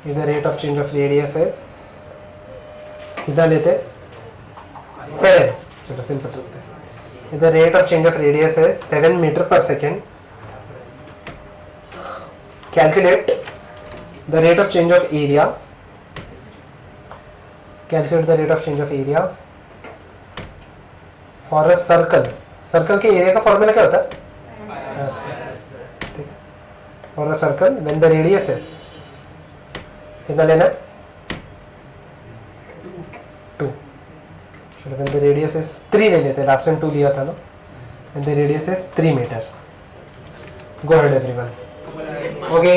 if the rate of change of radius is कितना लेते, 7. चलो सिंपल रखते हैं. If the rate of change of radius is 7 metre पर second, calculate the rate of change of area. Calculate the rate of change of area for a circle. Circle के एरिया का फॉर्मूला क्या होता है, ठीक है. For a circle when the radius is कितना लेना है, 2. चलो when the radius is 3 ले लेते हैं, लास्ट टाइम 2 लिया था ना. when the radius is 3 meter. Go ahead everyone. Okay,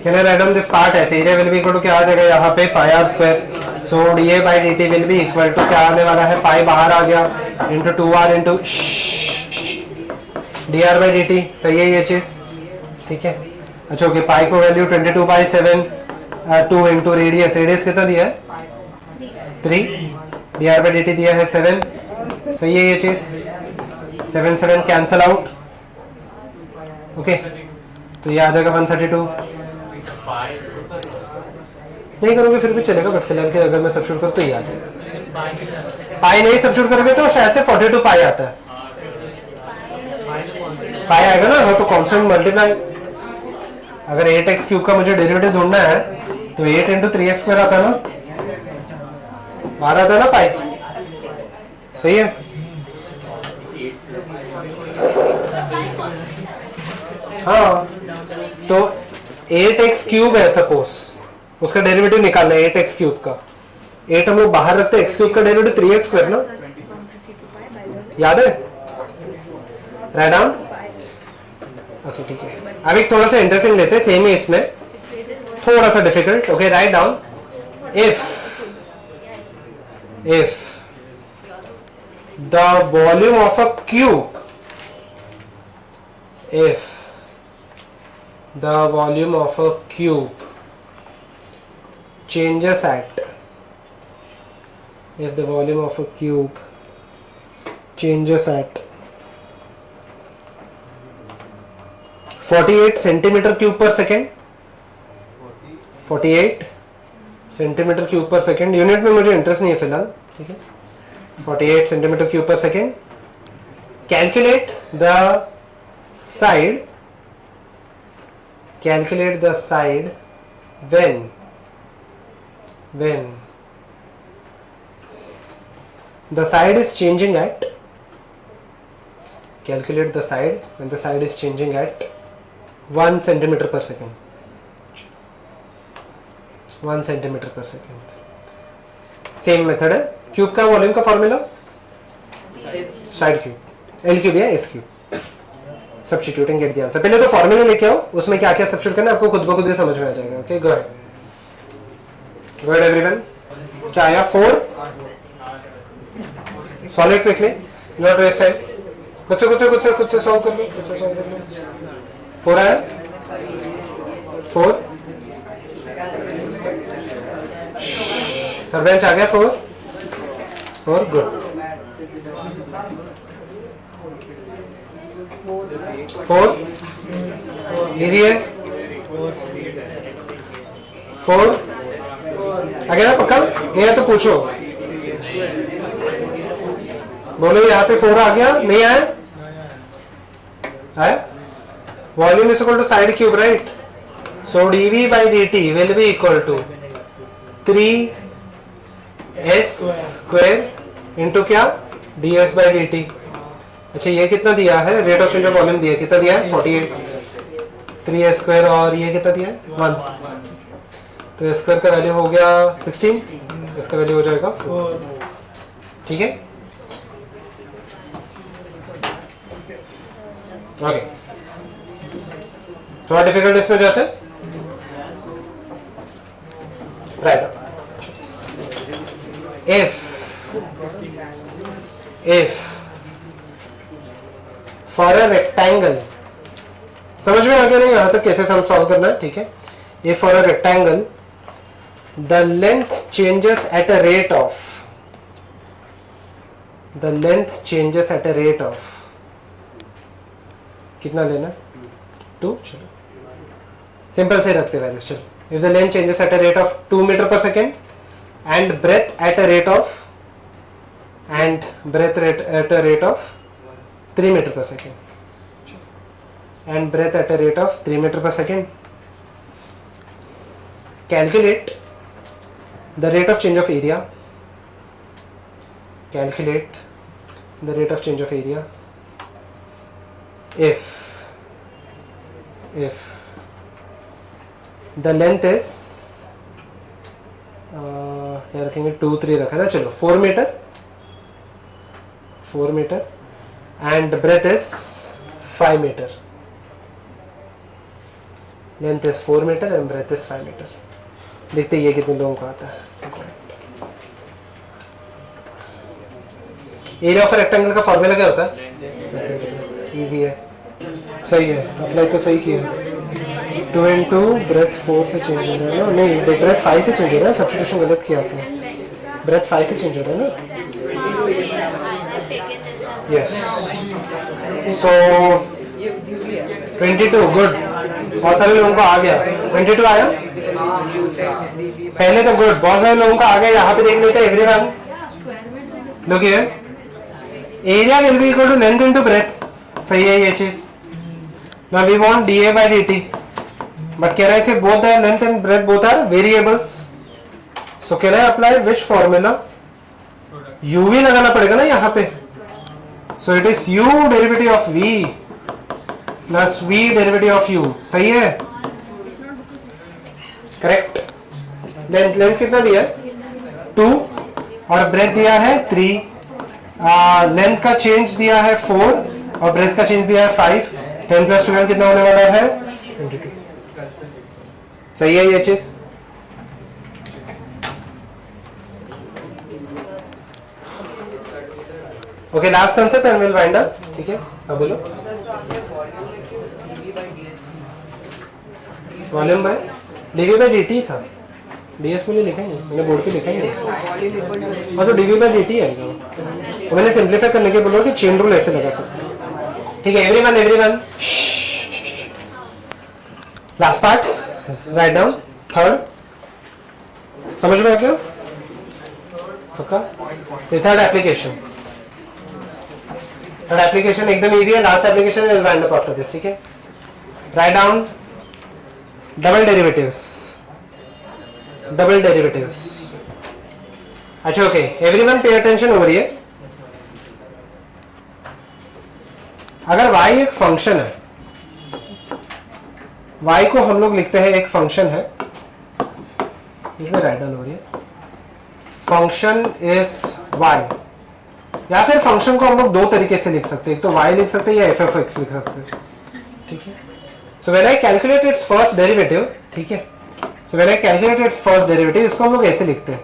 can I write down this part as area will be equal to क्या आ जाएगा यहाँ पे, pi r square. So dA by dt will be equal to क्या आने वाला है, pi बाहर आ गया, into 2r into dr by dt. सही है ये चीज, ठीक है. अच्छा ओके, पाई को वैल्यू 22/7, 2 into रेडियस कितना दिया है, 3, dr by dt दिया है 7. सही है ये चीज. 7 कैंसल आउट. ओके, तो ये आ जाएगा 132. नहीं करोगे फिर भी चलेगा, बट फिलहाल के अगर मैं सब्स्टिट्यूट करूँ तो ये आ जाएगा. पाई नहीं सब्स्टिट्यूट करोगे तो शायद से 42 पाई आता है. पाई आएगा ना, हाँ तो कांस्टेंट मल्टीप्लाई, अगर 8x क्यूब का मुझे डेरिवेटिव ढूंढना है तो 8 इंटू 3x स्क्वायर आता है ना, बाहर आता है ना पाई, सही है। हाँ तो 8x क्यूब है सपोज, उसका डेरिवेटिव निकालना है 8x क्यूब का, 8 हम लोग बाहर रखते हैं, x क्यूब का डेरिवेटिव 3x स्क्वायर ना, याद है, राइट डाउन। ओके ठीक है, अब एक थोड़ा सा इंटरेस्टिंग लेते हैं, सेम है इसमें, थोड़ा सा difficult. Okay write down, if the volume of a cube, if the volume of a cube changes at, if the volume of a cube changes at 48 centimeter cube per second, 48 centimetre cube per second, unit में मुझे इंटरेस्ट नहीं है फिलहाल, ठीक है, 48 centimetre cube per second, calculate the side, calculate the side when the side is changing at, calculate the side when the side is changing at 1 centimetre per second, 1 centimetre per second. Same method है, क्यूब का वॉल्यूम का formula side cube, L cube या S cube, substituting get the answer. पहले तो फॉर्मूला लेके आओ, उसमें क्या क्या सब्स्टिट्यूट करना है आपको खुद ब खुद ही समझ में आ जाएगा। Okay go ahead, go ahead everyone. क्या आया 4, solve it quickly, not waste time, कुछ से सॉल्व कर लो, 4 आया, 4 थर्ड बेंच आ गया, 4 गुड, 4 इजी है, 4 आ गया ना पक्का, नहीं है तो पूछो, बोलो यहाँ पे 4 आ गया, नहीं आया, आया, volume is equal to side cube right, so dv by dt will be equal to 3s square into क्या ds by dt। अच्छा ये कितना दिया है, rate of change of volume दिया, कितना दिया है 48, 3s स्क्वायर और ये कितना दिया है 1, तो s स्क्वायर का वैल्यू हो गया 16, इसका वैल्यू हो जाएगा 4, ठीक है। ओके थोड़ा डिफिकल्ट इसमें जाते हैं, right, if for a rectangle, समझ में आ गया नहीं यहां तक कैसे सम सॉल्व करना है, ठीक है। if for a rectangle the length changes at a rate of, the length changes at a rate of, कितना लेना 2, चलो सिंपल से रखते हैं वैल्यूज, चलो। if the length changes at a rate of 2 meter per second and breadth at a rate of 3 meter per second, and breadth at a rate of 3 meter per second, calculate the rate of change of area, calculate the rate of change of area if the length is क्या रखेंगे 2 3 रखा ना, चलो 4 metre and breadth is 5 meter, length is 4 meter and breadth is 5 meter। देखते ये कितने लोगों का आता है। एरिया ऑफ रेक्टेंगल का फॉर्मूला क्या होता है, इजी है, सही है, अप्लाई तो सही किया, 2 इंटू ब्रेथ 4 से चेंज हो रहा है ना, नहीं ब्रेथ 5 से चेंज हो रहा है, सब्स्टिट्यूशन गलत किया आपने, ब्रेथ 5 से चेंज हो रहा है ना, यस, सो 22 गुड, बहुत सारे लोगों का आ गया, 22 आया पहले तो गुड, बहुत सारे लोगों का आ गया, यहाँ पे देख लेते हैं everyone, look here, area will be equal to length into breadth, सही है ये चीज, Now we want dA by dt, but can I say both the length and breadth both are variables? So can I apply which formula? uv लगाना पड़ेगा ना यहाँ पे. So it is u derivative of v plus v derivative of u. सही है? करेक्ट. लेंथ कितना दिया है? 2 और ब्रेथ दिया है 3. लेंथ का चेंज दिया है 4 और ब्रेथ का चेंज दिया है 5. 10 प्लस 12 कितना होने वाला है? 22. सही है ये चीज? Okay, last concept and will wind up. ठीक है, अब बोलो. Volume by dv by dt था. ds में नहीं लिखा ही, मैंने बोर्ड पे लिखा ही नहीं. हाँ तो dv by dt आएगा. तो मैंने सिंप्लीफाई करने के बोला कि चेन रूल ऐसे लगा सकते हैं. ठीक है, everyone last part write down. Third समझ में आ गया? पक्का? Third application. थर्ड एप्लीकेशन एकदम इजी है. Last application will wind up after this. ठीक है, राइट डाउन डबल डेरिवेटिव्स. अच्छा okay, everyone pay attention over here. अगर y एक फंक्शन है, y को हम लोग लिखते हैं एक फंक्शन है. Write down over here. Function is y, या फिर फंक्शन को हम लोग दो तरीके से लिख सकते हैं. एक तो y लिख सकते हैं या f of x लिख सकते हैं. ठीक है. So when I calculate its first derivative, ठीक है, so when I calculate its first derivative, इसको हम लोग ऐसे लिखते हैं.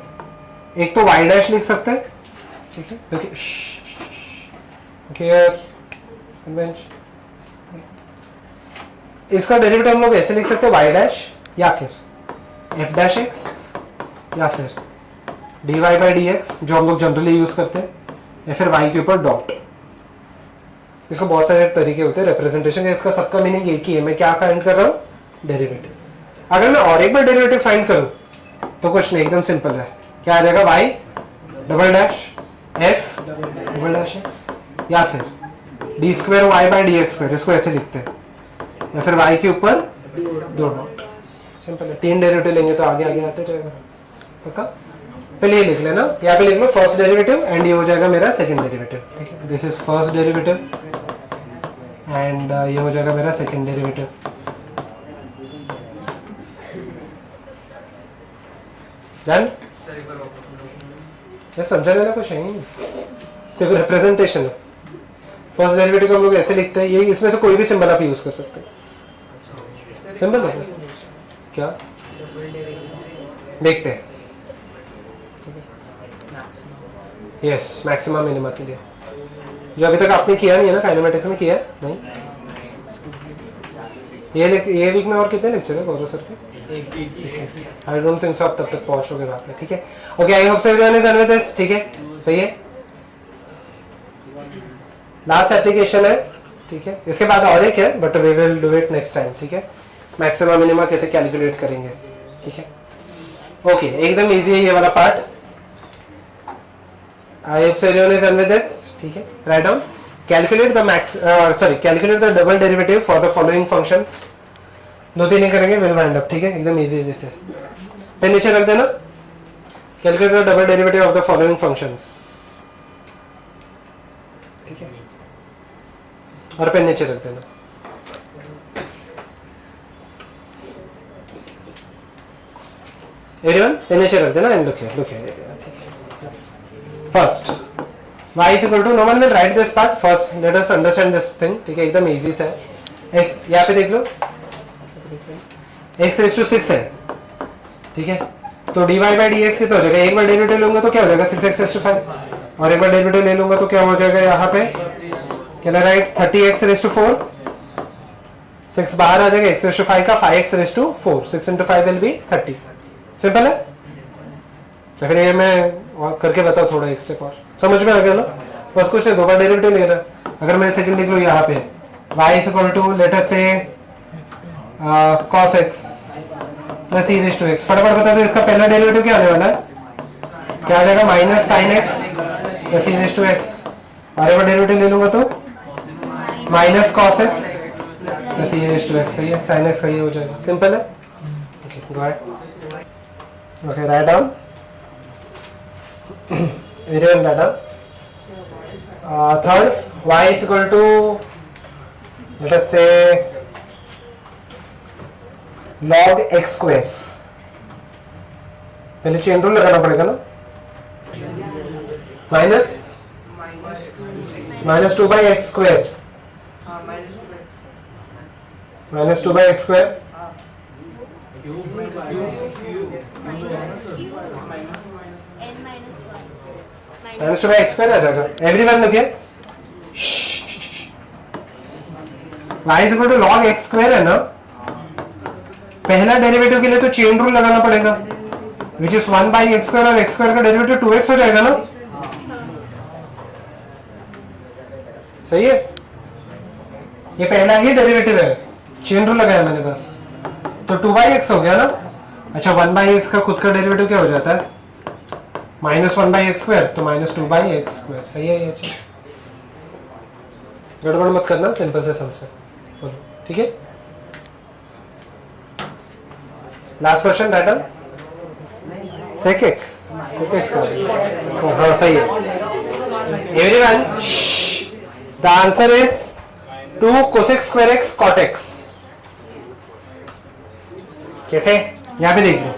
एक तो y डैश लिख सकते हैं. ठीक है, देखिए इसका डेरिवेटिव हम लोग ऐसे लिख सकते हैं y डैश, या फिर f डैश x, या फिर dy by dx जो हम लोग जनरली यूज करते हैं, या फिर y के ऊपर डॉट. इसको बहुत सारे तरीके होते हैं रिप्रेजेंटेशन के. इसका सबका मीनिंग एक ही है. मैं क्या फाइंड कर रहा हूँ? डेरिवेटिव. अगर मैं और एक बार डेरिवेटिव फाइंड करूं तो कुछ नहीं, एकदम सिंपल है. क्या आ जाएगा? y double dash f double dash x, या फिर d square y by d x square. इसको ऐसे लिखते हैं, या फिर y के ऊपर दो डॉट. सिंपल है. 3 डेरिवेटिव लेंगे तो आगे आगे आते जाएगा. पक्का? पहले ये लिख लेना. यहाँ पे लिख लो फर्स्ट डेरिवेटिव एंड ये हो जाएगा मेरा सेकंड डेरिवेटिव. ठीक है, this is first derivative and ये हो जाएगा मेरा सेकंड डेरिवेटिव. डन? ये समझाने वाला कुछ है ही नहीं, सिर्फ रिप्रेजेंटेशन है. फर्स्ट डेरिवेटिव को हम लोग ऐसे लिखते हैं. ये इसमें से कोई भी सिंबल आप यूज कर सकते हैं. सिंबल है क्या? देखते हैं. यस, मैक्सिमम मिनिमा के लिए जो अभी तक आपने किया नहीं है ना, काइनेमेटिक्स में किया है नहीं. ये वीक में और कितने लेक्चर है गौरव सर के? आई डोंट थिंक सो आप तब तक पहुंचोगे वहां पे. ठीक है, okay, I hope so everyone is done with this. ठीक है, सही है. लास्ट एप्लीकेशन है. ठीक है, इसके बाद और एक है but we will do it next time. ठीक है, मैक्सिमा मिनिमा कैसे कैलकुलेट करेंगे. ठीक है, ओके, एकदम इजी है ये वाला part. I hope everyone is done with this. ठीक है, write down. Calculate the double derivative for the following functions. 2-3 नहीं करेंगे, we'll wind up. ठीक है, एकदम easy से. पेन नीचे रख देना. Calculate the double derivative of the following functions. ठीक है, और पेन नीचे रख देना. Everyone, पेन नीचे रख देना and look here. First, y is equal to, no one will write this part. First, let us understand this thing. ठीक है, एकदम easy सा है. x यहाँ पे देख लो, x raised to 6 है. ठीक है, तो dy by dx कितना हो जाएगा? एक बार डेरिवेटिव लूंगा तो क्या हो जाएगा? 6x raised to 5, और एक बार डेरिवेटिव ले लूंगा तो क्या हो जाएगा? यहाँ पे can I right 30x raised to 4. 6 बाहर आ जाएगा, x raised to 5 का 5x raised to 4. 6 into 5 will be 30. Simple है. तो फिर ये मैं करके बताओ थोड़ा एक स्टेप और. समझ में आ गया ना? बस कुछ नहीं, दो बार डेरिवेटिव ले रहा. अगर मैं सेकंड लिख लूँ यहाँ पे y is equal to let us say cos x plus e raised to x. फटाफट बता दो इसका पहला डेरिवेटिव क्या आने वाला है? क्या आ जाएगा? Minus sine x plus e raised to x. और एक बार डेरिवेटिव ले लूंगा तो माइनस cos x प्लस ये रेस्ट टू एक्स, सही है, साइन एक्स का ये हो जाएगा, सिंपल है। Okay go ahead. Okay write down variable data. Third y is equal to let us say log x square। पहले चेन रूल लगाना पड़ेगा ना, minus two by x square, minus two by x square minus two by x square आ जाएगा। Everyone look here, y is equal to log x square है ना, पहला डेरिवेटिव के लिए तो चेन रूल लगाना पड़ेगा, which is 1 by x square, और एक्स स्क्वायर का डेरिवेटिव 2x हो जाएगा ना, सही है। ये पहला ही डेरिवेटिव है, चेन रूल लगाया मैंने बस, तो 2 बाई एक्स हो गया ना। अच्छा 1 बाई एक्स का खुद का डेरिवेटिव क्या हो जाता है, माइनस 1 बाई एक्स स्क्वायर, तो माइनस 2 बाई एक्स स्क्वायर, सही है ये चीज। गड़बड़ मत करना, सिंपल से समझ बोलो, ठीक है। Last question data sec x का, हाँ सही है। Everyone the answer is 2 cosec square x cot x। कैसे, यहाँ पे देख लो,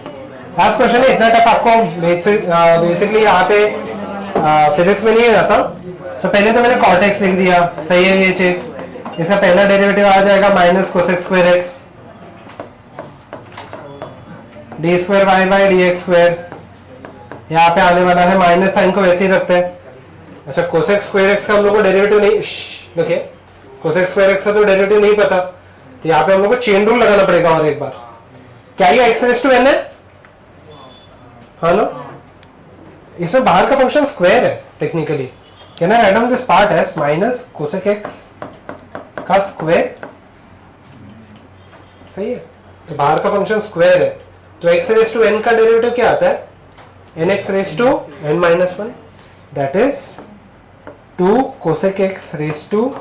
लास्ट क्वेश्चन है, इतना टफ आपको बेसिकली यहाँ पे फिजिक्स में नहीं है जाता। तो पहले तो मैंने cot x लिख दिया, सही है ये चीज। इसका पहला डेरिवेटिव आ जाएगा minus cosec square x d square y by d x square, यहाँ पे आने वाला है, माइनस साइन को वैसे ही रखते हैं। अच्छा कोसेक स्क्वायर एक्स का हम लोग को डेरिवेटिव नहीं, देखिए कोसेक स्क्वायर एक्स का तो डेरिवेटिव नहीं पता, तो यहाँ पे हम लोग को चेन रूल लगाना पड़ेगा और एक बार। क्या ये एक्स रेज टू एन है, हाँ ना, इसमें बाहर का फंक्शन स्क्वायर है technically. Can I write down this part as minus cosec x का स्क्वायर, सही है, तो बाहर का फंक्शन स्क्वायर है, तो एक्स रेज टू एन का डेरिवेटिव क्या आता है, n x raise to n minus 1, that is 2 cosec x raise to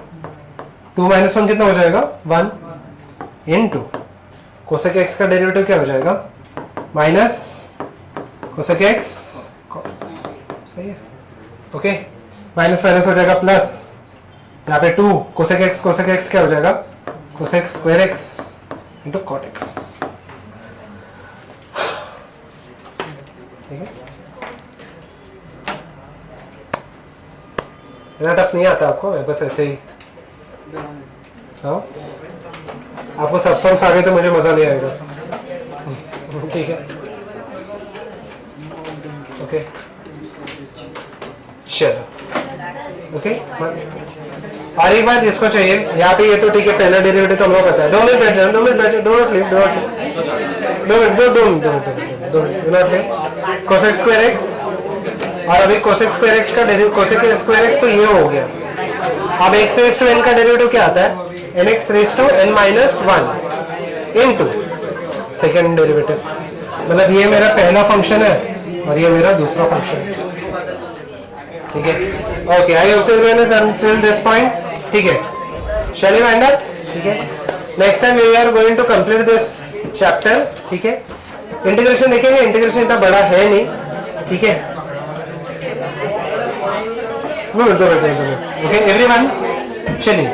2 minus 1 कितना हो जाएगा 1 इनटू cosec x का डेरिवेटिव क्या हो जाएगा माइनस cosec x, सही है, ओके, माइनस माइनस हो जाएगा प्लस, यहाँ पे 2 cosec x क्या हो जाएगा cosec square x into cot x, ठीक है। इतना टफ नहीं आता आपको, मैं बस ऐसे ही, हाँ आपको सब सॉन्ग्स आ गए तो मुझे मजा नहीं आएगा, ठीक है, ओके चलो, ओके। और एक बार जिसको चाहिए यहाँ पे, ये तो ठीक है, पहला डेरिवेटिव तो हम लोग पता है, डोंट बैठ जाओ, cosec स्क्वायर x, और अभी cosec स्क्वायर x का डेरिवेटिव, cosec स्क्वायर x तो ये हो गया। अब x रेज टू n का डेरिवेटिव क्या आता है, nx raise to n minus 1 into second derivative, मतलब ये मेरा पहला फंक्शन है और ये मेरा दूसरा फंक्शन है, ठीक है। Okay, I hope so everyone until this point, ठीक है। शैल वी वाइंड अप, ठीक है। Next time we are going to complete this chapter, ठीक है। इंटीग्रेशन देखेंगे, इंटीग्रेशन इतना बड़ा है नहीं, ठीक है। ओके एवरीवन, चलिए